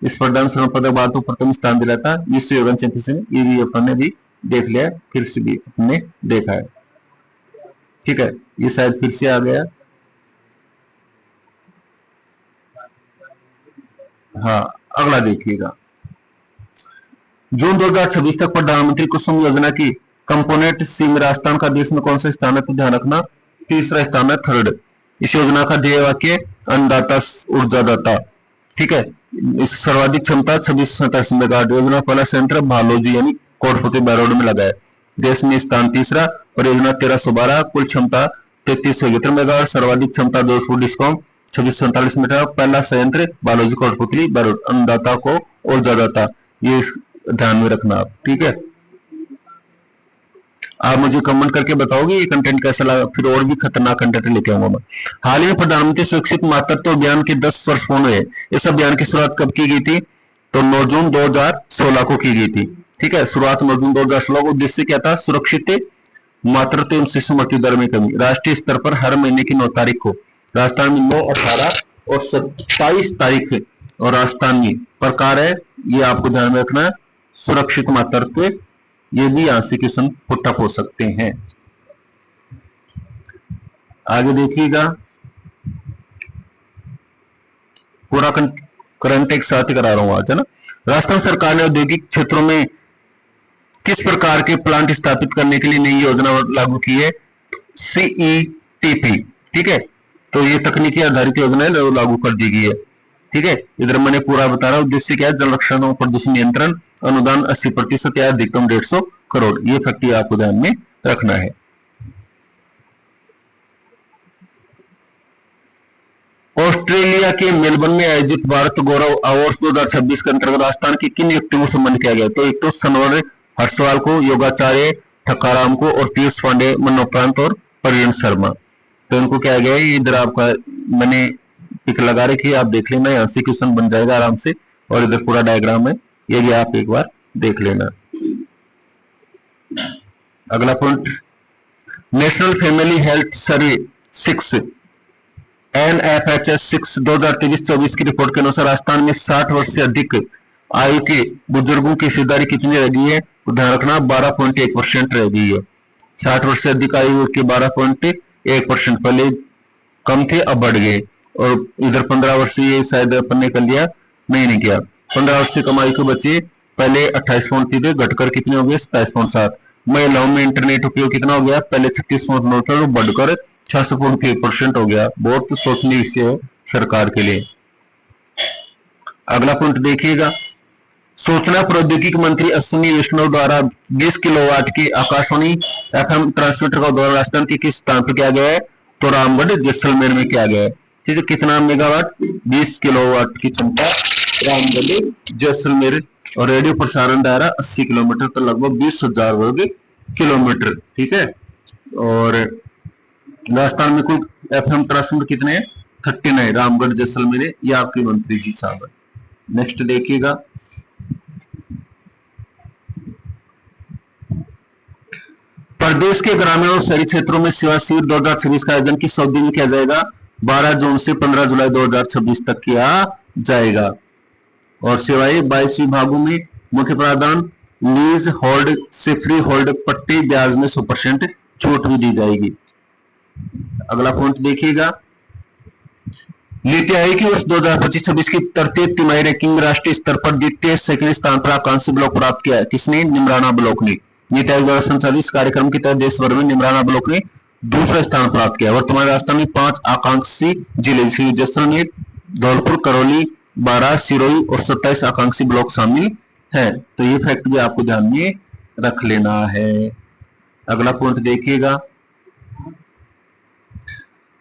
इस स्पर्धा में स्वर्ण पदक भारत को प्रथम स्थान दिला था विश्व योगा चैंपियनशिप। ये भी अपन ने भी देख लिया, फिर से भी अपने देखा है, ठीक है। ये शायद फिर से आ गया, हाँ अगला देखिएगा। जून 2026 तक प्रधानमंत्री कुसुम योजना की कंपोनेंट सी में राजस्थान का देश में कौन सा स्थान है? तो ध्यान रखना, तीसरा स्थान है, थर्ड। इस योजना का ध्येय वाक्य अन्नदाता ऊर्जादाता, ठीक है। इस सर्वाधिक क्षमता 26 मेगावाट योजना पहला संयंत्र भालोजी यानी कोटपुतली बारोड में लगा है। देश में स्थान तीसरा, परियोजना 1312, कुल क्षमता 3373 मेगावाट, सर्वाधिक क्षमता जोधपुर डिस्कॉम 2647 मेगावाट, पहला संयंत्र बालोजी कोटपुतली बारोड, अन्नदाता को ऊर्जादाता, ये ध्यान में रखना आप, ठीक है। आप मुझे कमेंट करके बताओगे ये कंटेंट कैसा लगा, फिर और भी खतरनाक कंटेंट लेके आऊंगा मैं। हाल ही में प्रधानमंत्री सुरक्षित मातृत्व अभियान के 10 वर्ष पूर्ण हुए। इस अभियान की शुरुआत कब की गई थी? तो 9 जून 2016 को की गई थी, ठीक है। शुरुआत 9 जून 2016 को। उद्देश्य क्या था? सुरक्षित मातृत्व एवं शिशु मृत्यु दर में कमी। राष्ट्रीय स्तर पर हर महीने की 9 तारीख को राजस्थान में 9, 18 और 27 तारीख और राजस्थान में प्रकार है, ये आपको ध्यान में रखना है। सुरक्षित मातृत्व, ये भी यहां से क्वेश्चन पुटअप हो सकते हैं। आगे देखिएगा, पूरा करंट एक साथ ही करा रहा हूं आज, है ना। राजस्थान सरकार ने औद्योगिक क्षेत्रों में किस प्रकार के प्लांट स्थापित करने के लिए नई योजना लागू की है? CETP, ठीक है। तो ये तकनीकी आधारित योजना है, लागू कर दी गई है, ठीक है। इधर मैंने पूरा बता रहा हूं। उद्देश्य क्या है? जल रक्षण और प्रदूषण नियंत्रण, अनुदान 80% या अधिकतम 150 करोड़। ये फैक्ट आपको ध्यान में रखना है। ऑस्ट्रेलिया के मेलबर्न में आयोजित भारत गौरव अवार्ड 2026 के अंतर्गत राजस्थान की किन व्यक्तियों को सम्मानित किया गया? तो एक तो सनवर हर्षवाल को, योगाचार्य ठक्काराम को, और पीयूष पांडे, मनोप्रांत और परियन शर्मा। तो इनको क्या गया? इधर आपका मैंने पिक लगा रखी है, आप देख लेना, यहाँ से क्वेश्चन बन जाएगा आराम से। और इधर पूरा डायग्राम है, ये भी आप एक बार देख लेना। अगला point, national family health survey 6 NFHS 6 2023-24 की रिपोर्ट के अनुसार राजस्थान में 60 वर्ष से अधिक आयु के बुजुर्गों की हिस्सेदारी कितनी रह गई है? तो ध्यान रखना 12.1% रह गई है। 60 वर्ष से अधिक आयु के 12.1%, पहले कम थे अब बढ़ गए। और इधर 15 वर्ष ये शायद अपन ने कर लिया, नहीं किया। 15 वर्ष से कम आयु के बच्चे पहले 28.3 थे, घटकर कितने हो गए? 27.7। महिलाओं में इंटरनेट उपयोग कितना हो गया? पहले 36.9 था, बढ़कर 600.1% हो गया। बहुत सोचनीय विषय है सरकार के लिए। अगला पॉइंट देखिएगा, सूचना प्रौद्योगिकी मंत्री अश्विनी वैष्णव द्वारा 20 किलोवाट की आकाशवाणी FM ट्रांसमीटर का उद्घाटन राजस्थान के किस स्थान पर किया गया है? तो रामगढ़ जैसलमेर में किया गया है, ठीक है। कितना मेगावाट? 20 किलोवाट की क्षमता, रामगढ़ जैसलमेर। और रेडियो प्रसारण दायरा 80 किलोमीटर, तो लगभग 20,000 वर्ग किलोमीटर, ठीक है। और राजस्थान में कुल FM ट्रांसमीटर कितने हैं? 39, रामगढ़ जैसलमेर। ये आपके मंत्री जी साहब है। नेक्स्ट देखिएगा, प्रदेश के ग्रामीण और शहरी क्षेत्रों में सेवा शिविर 2026 का आयोजन किस अवधि में किया जाएगा? 12 जून से 15 जुलाई 2026 तक किया जाएगा। और सेवाएं 22 विभागों में मुख्य प्रावधान, लीज होल्ड से फ्री होल्ड पट्टी ब्याज में 100% छूट भी दी जाएगी। अगला पॉइंट देखिएगा, नीति आयोग की वर्ष 2025-26 की तृतीय तिमाही रैंकिंग में राष्ट्रीय स्तर पर द्वितीय सेकंड स्थान पर आकांक्षी ब्लॉक प्राप्त किया है। किसने? निमराना ब्लॉक ने। नीति आयोग द्वारा संचालित कार्यक्रम के तहत देश भर में निमराना ब्लॉक ने दूसरा स्थान प्राप्त किया। वर्तमान राजस्थान में 5 आकांक्षी जिले जैसलमेर, धौलपुर, करौली, बारां, सिरोही और 27 आकांक्षी ब्लॉक शामिल है। तो ये फैक्ट भी आपको ध्यान में रख लेना है। अगला पॉइंट देखिएगा,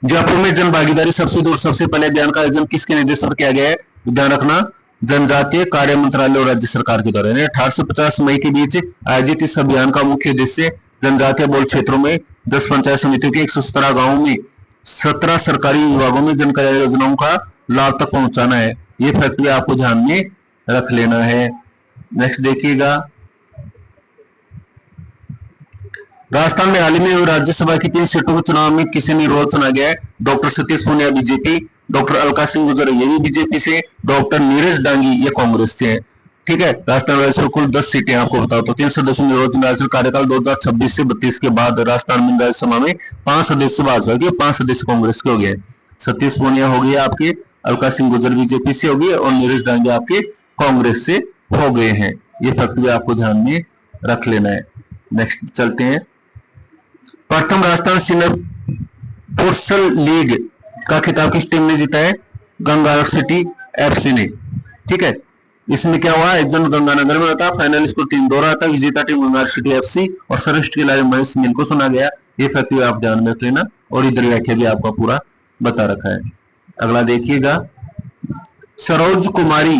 जयपुर में जन भागीदारी सबसे दूर सबसे पहले अभियान का आयोजन किसके निर्देश पर किया गया है? ध्यान रखना, जनजातीय कार्य मंत्रालय और राज्य सरकार के द्वारा 1850 मई के बीच आयोजित इस अभियान का मुख्य उद्देश्य जनजातीय बहुल क्षेत्रों में 10 पंचायत समितियों के 117 गांवों में 17 सरकारी विभागों में जन कल्याण योजनाओं का लाभ तक पहुंचाना है। ये फैक्ट भी आपको ध्यान में रख लेना है। नेक्स्ट देखिएगा, राजस्थान में हाल ही में राज्यसभा की 3 सीटों के चुनाव में किसे निर्विरोध चुना गया है? Doctor Satish Poonia BJP, doctor Alka Singh Gurjar ये भी बीजेपी से, डॉक्टर नीरज डांगी ये कांग्रेस से है। ठीक है, राजस्थान राज्यसभा कुल 10 सीटें आपको बताओ तो 3 सदस्यों निर्वाचित राज्यसभा कार्यकाल 2026 से 32 के बाद राजस्थान में राज्यसभा में 5 सदस्य भाजपा के, 5 सदस्य कांग्रेस के हो गए। सतीश पूनिया हो गए आपके, अलका सिंह गुर्जर बीजेपी से हो गई और नीरज डांगी आपके कांग्रेस से हो गए हैं। ये फैक्ट भी आपको ध्यान में रख लेना है। नेक्स्ट चलते हैं, प्रथम राजस्थान सीनियर फुटसल लीग का खिताब किस टीम ने जीता है? गंगानगर सिटी एफसी ने। ठीक है, इसमें क्या हुआ, एक जन गंगानगर में होता, फाइनल स्कोर 3-2 रहा था, विजेता टीम गंगानगर सिटी एफसी और सर्वश्रेष्ठ खिलाड़ी महेश सिंह को सुना गया। ये फैक्ट आप ध्यान में रख लेना और इधर व्याख्या भी आपका पूरा बता रखा है। अगला देखिएगा, सरोज कुमारी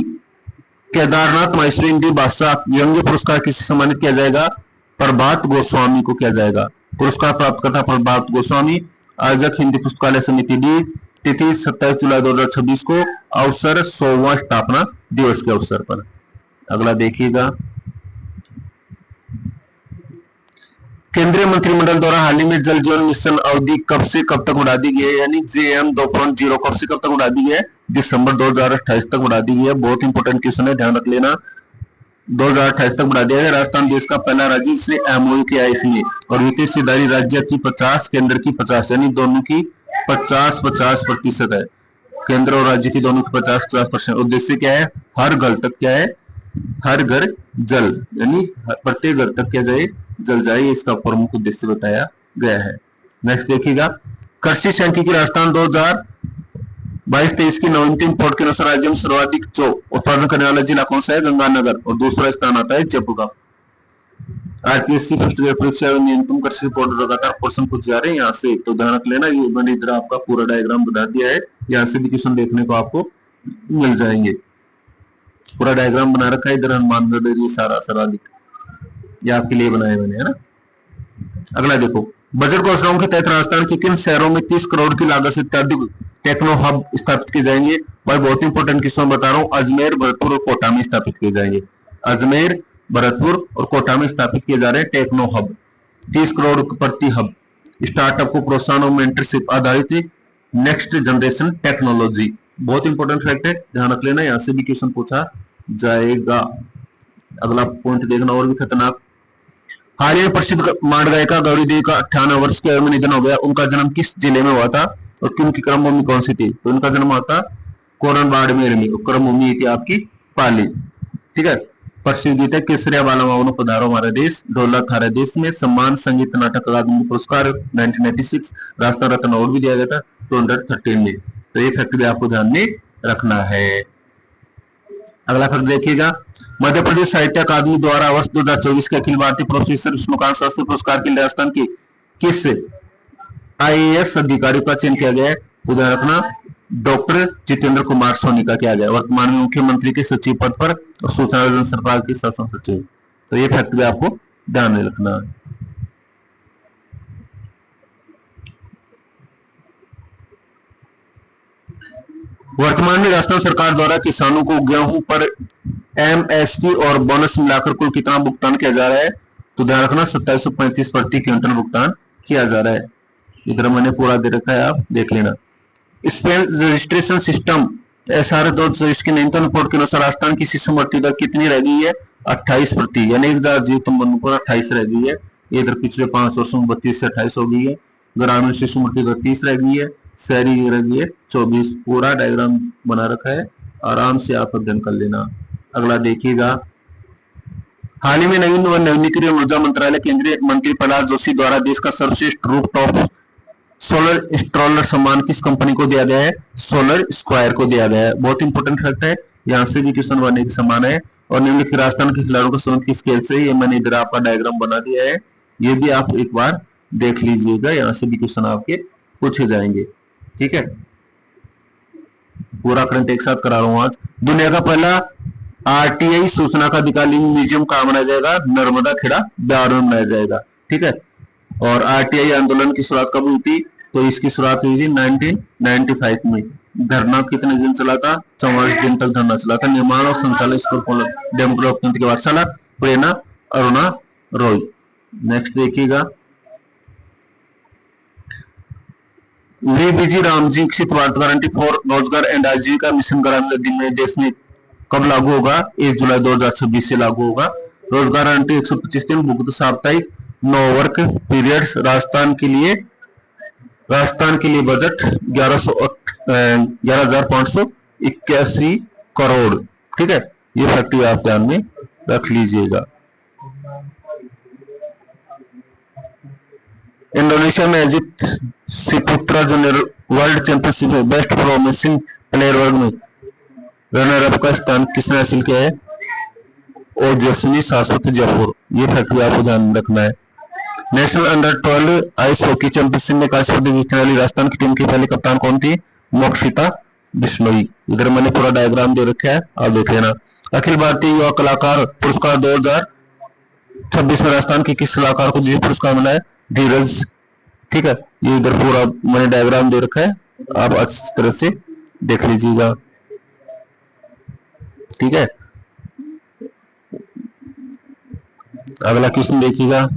केदारनाथ माहेश्वरी हिंदी भाषा व्यंग्य पुरस्कार किसे सम्मानित किया जाएगा? प्रभात गोस्वामी को किया जाएगा। पुरस्कार प्राप्तकर्ता प्रभात गोस्वामी, आयोजक हिंदी पुस्तकालय समिति डी, तिथि 27 जुलाई 2026 को, अवसर 100वां स्थापना दिवस के अवसर पर। अगला देखिएगा, केंद्रीय मंत्रिमंडल द्वारा हाल ही में जल जीवन मिशन अवधि कब से कब तक बढ़ा दी गई है? यानी JM 2.0 कब से कब तक बढ़ा दी गई है? दिसंबर 2028 तक बढ़ा दी गई है। बहुत इंपॉर्टेंट क्वेश्चन है, ध्यान रख लेना। 2028 तक बढ़ा दिया गया। राजस्थान देश का पहला राज्य जिसने MOU किया है इसलिए, और वित्तीय हिस्सेदारी राज्य की 50, केंद्र की 50, यानी दोनों की 50-50% है। केंद्र और राज्य की दोनों की 50-50%। उद्देश्य क्या है? हर घर तक क्या है? हर घर जल, यानी प्रत्येक घर तक क्या जाए? जल जाए। इसका प्रमुख उद्देश्य बताया गया है। नेक्स्ट देखिएगा, कृषि सांख्यिकी राजस्थान 2022-23 की नवीनतम रिपोर्ट के अनुसार राज्य में सर्वाधिक जो उत्पादन करने वाला जिला कौन सा है? गंगानगर, और दूसरा स्थान आता है जयपुर। RPSC फर्स्ट ग्रेड परीक्षा में न्यूनतम कृषि रिपोर्ट लगातार क्वेश्चन पूछ जा रहे हैं यहाँ से, तो ध्यान रख लेना। ये मैंने इधर आपका पूरा डायग्राम बता दिया है, यहाँ से भी क्वेश्चन देखने को आपको मिल जाएंगे। पूरा डायग्राम बना रखा है इधर हनुमानगढ़, ये सारा सर्वाधिक ये आपके लिए बनाए मैंने, है ना। अगला देखो, बजट घोषणाओं के तहत राजस्थान के किन शहरों में 30 करोड़ की लागत से अत्यधिक टेक्नो हब स्थापित किए जाएंगे? भाई बहुत इंपॉर्टेंट क्वेश्चन बता रहा हूँ। अजमेर, भरतपुर और कोटा में स्थापित किए जाएंगे। अजमेर, भरतपुर और कोटा में स्थापित किए जा रहे हैं टेक्नो हब। 30 करोड़ प्रति हब। स्टार्टअप को प्रोत्साहन और मेंटरशिप आधारित नेक्स्ट जनरेशन टेक्नोलॉजी। बहुत इंपॉर्टेंट फैक्ट है, ध्यान रख लेना, यहाँ से भी क्वेश्चन पूछा जाएगा। अगला पॉइंट देखना और भी खतरनाक, हाल ही में प्रसिद्ध मांड गायिका गौरी देवी का 98 वर्ष की आयु में निधन हो गया। उनका जन्म किस जिले में हुआ था और उनकी कर्मभूमि कौन सी थी? तो उनका जन्म हुआ था कोरन बाड़मेर में, कर्मभूमि थी आपकी पाली। ठीक है, प्रसिद्ध गीत है केसरिया वाला मावनो पधारो हमारा देश, ढोला थारा देश में, सम्मान संगीत नाटक अकादमी पुरस्कार 1996, राष्ट्र रत्न अवार्ड भी दिया गया था 2013 में। तो ये फैक्ट भी आपको ध्यान में रखना है। अगला फैक्ट देखिएगा, मध्य प्रदेश साहित्य अकादमी द्वारा वर्ष 2024 के अखिल भारतीय प्रोफेसर विष्णुकांत शास्त्री पुरस्कार के लिए राजस्थान के किस IAS अधिकारी का चयन किया गया है? तो ध्यान रखना, डॉक्टर जितेंद्र कुमार सोनी का किया गया। वर्तमान में मुख्यमंत्री के सचिव पद पर और सूचना जन सरकार के शासन सचिव। तो ये फैक्ट भी आपको ध्यान में रखना है। वर्तमान में राजस्थान सरकार द्वारा किसानों को गेहूं पर MSP और बोनस मिलाकर कुल कितना भुगतान किया जा रहा है? तो ध्यान रखना 2735 प्रति क्विंटल भुगतान किया जा रहा है। इधर मैंने पूरा दे रखा है, आप देख लेना। स्पेन रजिस्ट्रेशन सिस्टम SR 2024 की नवीनतम रिपोर्ट के अनुसार राजस्थान की शिशु मृत्यु दर कितनी रह गई है? 28%, यानी 1000 जीव तुम पर 28 रह गई है। ये इधर पिछले 5 वर्षों में 32 से 28 हो गई है। ग्रामीण शिशु मृत्यु दर 30 रह गई है, शहरी रह गई है 24। पूरा डायग्राम बना रखा है, आराम से आप अध्ययन कर लेना। अगला देखिएगा, हाल ही में नवीन व नवीनीकरणीय ऊर्जा मंत्रालय केंद्रीय मंत्री प्रहलाद जोशी द्वारा देश का सर्वश्रेष्ठ रूफटॉप सोलर इंस्टॉलर सम्मान किस कंपनी को दिया गया है? सोलर स्क्वायर को दिया गया है। बहुत इंपॉर्टेंट फैक्ट है, यहाँ से भी क्वेश्चन बनने के समान है। और निम्नलिखित राजस्थान के खिलाड़ियों को संबंध की स्केल से, ये मैंने इधर आपका डायग्राम बना दिया है, ये भी आप एक बार देख लीजिएगा, यहाँ से भी क्वेश्चन आपके पूछे जाएंगे। ठीक है, पूरा करंट एक साथ करा रहा हूं आज। दुनिया का पहला आरटीआई सूचना का अधिकारी म्यूजियम कहां बनाया जाएगा? नर्मदा खेड़ा बिहार में बनाया जाएगा। ठीक है। और आरटीआई आंदोलन की शुरुआत कब हुई थी? तो इसकी शुरुआत हुई थी 1995 में। धरना कितने दिन चला था? 44 दिन तक धरना चला था। निर्माण और संचालन स्कूल डेमोक्रेटिक के पाठशाला प्रेरणा अरुणा रॉय। नेक्स्ट देखिएगा, वी रामजी विकसित भारत गारंटी फॉर रोजगार एंड आजीविका मिशन ग्रामीण में देश में कब लागू होगा? 1 जुलाई 2026 से लागू होगा। रोजगार गारंटी 125 दिन भुगत साप्ताहिक 9 वर्क पीरियड्स। राजस्थान के लिए बजट 11,581 करोड़। ठीक है, ये फैक्ट आप ध्यान में रख लीजिएगा। इंडोनेशिया में आयोजित सिपुत्रा जूनियर वर्ल्ड चैंपियनशिप में बेस्ट प्रोमिसिंग प्लेयर वर्ग में रनर अप का स्थान किसने हासिल किया है? ओजस्वी शाश्वत जयपुर। ये फैक्ट आपको ध्यान में रखना है। National under 12 ice hockey championship में कांस्य पदक जीतने वाली राजस्थान की टीम की पहली कप्तान कौन थी? मोक्षिता बिश्नोई। इधर मैंने पूरा डायग्राम दे रखा है, आप देख लेना। अखिल भारतीय युवा कलाकार पुरस्कार 2026 में राजस्थान के किस कलाकार को दिव्य पुरस्कार मिला है? धीरज। ठीक है, ये इधर पूरा मैंने डायग्राम दे रखा है, आप अच्छी तरह से देख लीजिएगा। ठीक है, अगला क्वेश्चन देखिएगा,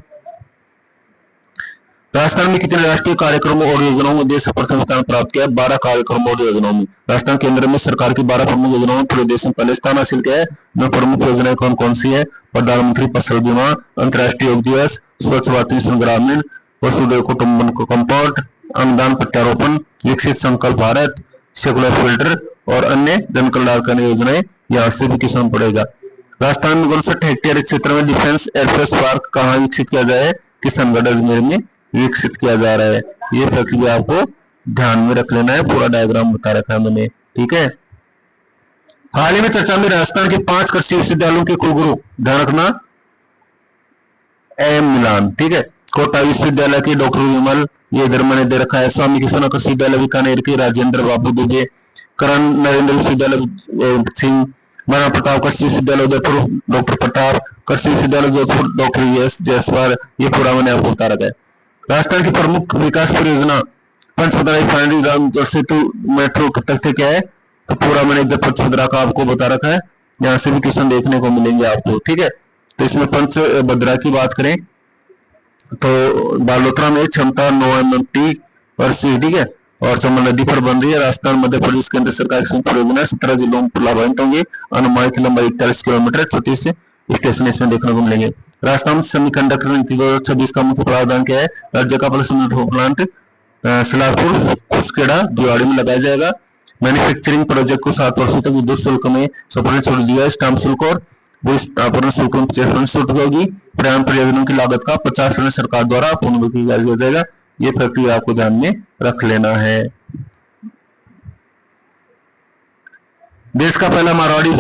राजस्थान में कितने राष्ट्रीय कार्यक्रमों और योजनाओं में देश प्रथम स्थान प्राप्त किया? 12 कार्यक्रमों और योजनाओं में। राजस्थान केंद्र में सरकार की 12 प्रमुख योजनाओं में पूरे देश में पहले स्थान हासिल किया है। में प्रमुख योजनाएं कौन कौन सी है? प्रधानमंत्री फसल बीमा, अंतर्राष्ट्रीय योग दिवस, स्वच्छ भारत मिशन ग्रामीण, वसुधैव कुटुंबकम, अनुदान प्रत्यारोपण, विकसित संकल्प भारत, सेकुलर फिल्टर और अन्य जन कल्याणकारी योजनाएं। यहाँ से भी किसान पड़ेगा। राजस्थान में 59 हेक्टेयर क्षेत्र में डिफेंस एयरफोर्स पार्क कहाँ विकसित किया जाए? किशनगढ़ अजमेर में विकसित किया जा रहा है। ये प्रक्रिया आपको ध्यान में रख लेना है, पूरा डायग्राम बता रखा है मैंने। ठीक है, हाल ही में चर्चा में राजस्थान के 5 कृषि विश्वविद्यालयों के कुलगुरु, ध्यान रखना, एम मिलान। ठीक है, कोटा विश्वविद्यालय के डॉक्टर विमल, ये इधर मैंने दे रखा है। स्वामी कृष्ण कृषि विद्यालय बीकानेर के राजेंद्र बाबू दुबे, करण नरेंद्र विश्वविद्यालय सिंह, महाराणा प्रताप कृषि विश्वविद्यालय उदयपुर डॉक्टर प्रताप, कृषि विश्वविद्यालय जोधपुर डॉक्टर एस जयसवाल। ये पूरा मैंने आपको बता रखा है। राजस्थान की प्रमुख विकास परियोजना पंचपदरा रिफाइनरी रामजोर सेतु मेट्रो तक क्या है? तो पूरा मैंने इधर पंचभद्रा का आपको बता रखा है, यहाँ से भी क्वेश्चन देखने को मिलेंगे आपको। ठीक है, तो इसमें पंचभद्रा की बात करें तो बालोतरा में क्षमता 9 MMT और ठीक है, और चंबल नदी पर बन रही है। राजस्थान मध्य प्रदेश केंद्र सरकार की परियोजना 17 जिलों में लाभान्वित होंगे। अनुमानित लंबाई 41 किलोमीटर, 36 स्टेशन इसमें देखने को मिलेंगे। राजस्थान सेमीकंडक्टर नीति 2026 का मुख्य प्रावधान क्या है? राज्य का प्लांट सलारपुर कुसकेड़ा दिवाड़ी में लगाया जाएगा। मैन्युफैक्चरिंग प्रोजेक्ट को 7 वर्षों तक विद्युत शुल्क में सपोर्ट छोड़ दिया। स्टाम्प शुल्क और शुल्क में 50% होगी। पर्यावरण परियोजनाओं की लागत का 50% सरकार द्वारा पूर्ण किया जाएगा। ये प्रक्रिया आपको ध्यान में रख लेना है। देश का पहला मारवाड़ी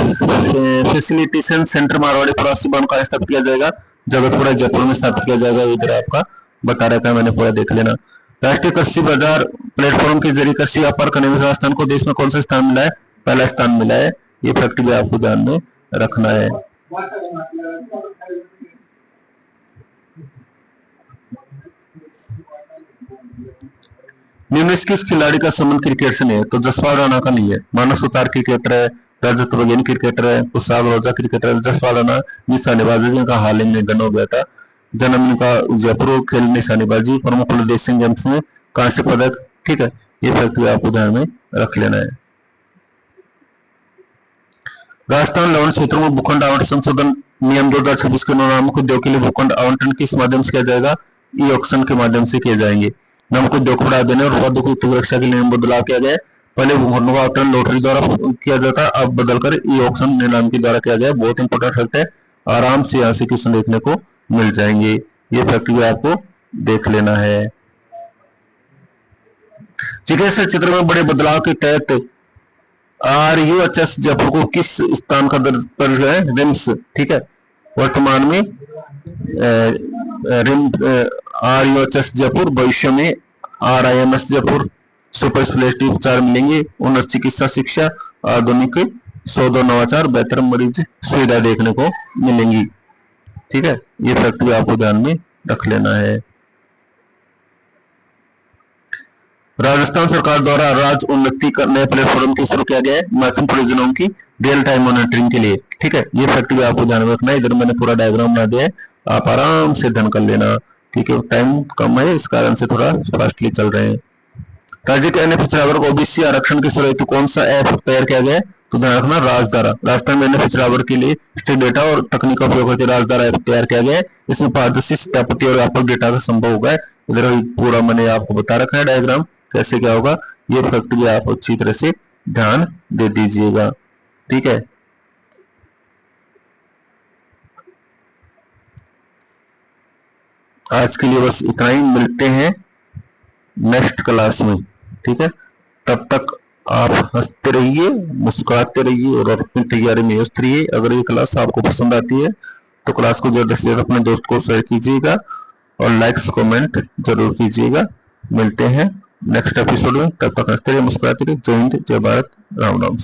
फैसिलिटेशन सेंटर मारवाड़ी प्रवासी भवन का स्थापित किया जाएगा। जगतपुरा जयपुर में स्थापित किया जाएगा। इधर आपका बता रखा है मैंने, पूरा देख लेना। राष्ट्रीय कृषि बाजार प्लेटफॉर्म के जरिए कृषि व्यापार करने में राजस्थान को देश में कौन सा स्थान मिला है? पहला स्थान मिला है। ये फैक्ट भी आपको ध्यान में रखना है। निम्न किस खिलाड़ी का संबंध क्रिकेट से नहीं है? तो जसपाल राणा का नहीं है। मानव सुतार क्रिकेटर है, रजत वगैरह क्रिकेटर है, कुशाल रोजा क्रिकेटर है। जसपाल राणा निशानेबाजी जिनका हाल ही में निधन हो गया था। जन्म इनका जयपुर, खेल निशानेबाजी, प्रमुख कुलदीप सिंह गेम्स में कांस्य पदक। ठीक है, ये फैक्ट आपको ध्यान में रख लेना है। राजस्थान लवण क्षेत्रों में भूखंड आवंटन संशोधन नियम 2026 के नामक उद्योग के लिए भूखंड आवंटन किस माध्यम से किया जाएगा? ई ऑक्शन के माध्यम से किए जाएंगे। नामक उद्योग को बढ़ा देने और उत्पादों की सुरक्षा के लिए बदलाव किया गया। पहले भूखंड का आवंटन लॉटरी द्वारा किया जाता, अब बदलकर ई ऑक्शन नीलामी के द्वारा किया गया। बहुत इंपॉर्टेंट फैक्ट है, आराम से यहाँ से क्वेश्चन देखने को मिल जाएंगे। ये फैक्ट भी आपको देख लेना है। चिकित्सा क्षेत्र में बड़े बदलाव के तहत RUHS जयपुर को किस स्थान का दर्ज पर है? रिम्स। ठीक है, वर्तमान में RUHS जयपुर, भविष्य में RIMS जयपुर। सुपर स्पेशलिटी उपचार मिलेंगे, उन्नत चिकित्सा शिक्षा, आधुनिक शोध नवाचार, बेहतर मरीज सुविधा देखने को मिलेंगी। ठीक है, ये फैक्ट भी आपको ध्यान में रख लेना है। राजस्थान सरकार द्वारा राज्य उन्नति का नए प्लेटफॉर्म को शुरू किया गया है महत्वपूर्ण परियोजनाओं की रियल टाइम मॉनिटरिंग के लिए। ठीक है, ये फैक्ट भी आपको ध्यान में रखना है। इधर मैंने पूरा डायग्राम बना दिया है, आप आराम से ध्यान कर लेना। ठीक है, टाइम कम है, इस कारण से थोड़ा फास्टली चल रहे हैं। राज्य के अन्य पिछड़ा वर्ग ओबीसी आरक्षण के शुरू कौन सा ऐप तैयार किया गया है? तो ध्यान रखना, राजधारा। राजस्थान में अन्य पिछड़ा वर्ग के लिए स्टेट डेटा और तकनीक का उपयोग करके राजधारा ऐप तैयार किया गया है। इसमें पारदर्शी सत्यापित और व्यापक डेटा का संभव होगा। इधर पूरा मैंने आपको बता रखा है डायग्राम कैसे क्या होगा। ये फैक्ट भी आप अच्छी तरह से ध्यान दे दीजिएगा। ठीक है, आज के लिए बस इतना ही, मिलते हैं नेक्स्ट क्लास में। ठीक है, तब तक आप हंसते रहिए, मुस्कुराते रहिए और अपनी तैयारी में व्यस्त रहिए। अगर ये क्लास आपको पसंद आती है तो क्लास को ज्यादा से ज्यादा अपने दोस्त को शेयर कीजिएगा और लाइक्स कमेंट जरूर कीजिएगा। मिलते हैं नेक्स्ट एपिसोड में, तब तक हंसते रहिए, मुस्कुराते रहिए। जय हिंद, जय भारत, राम राम।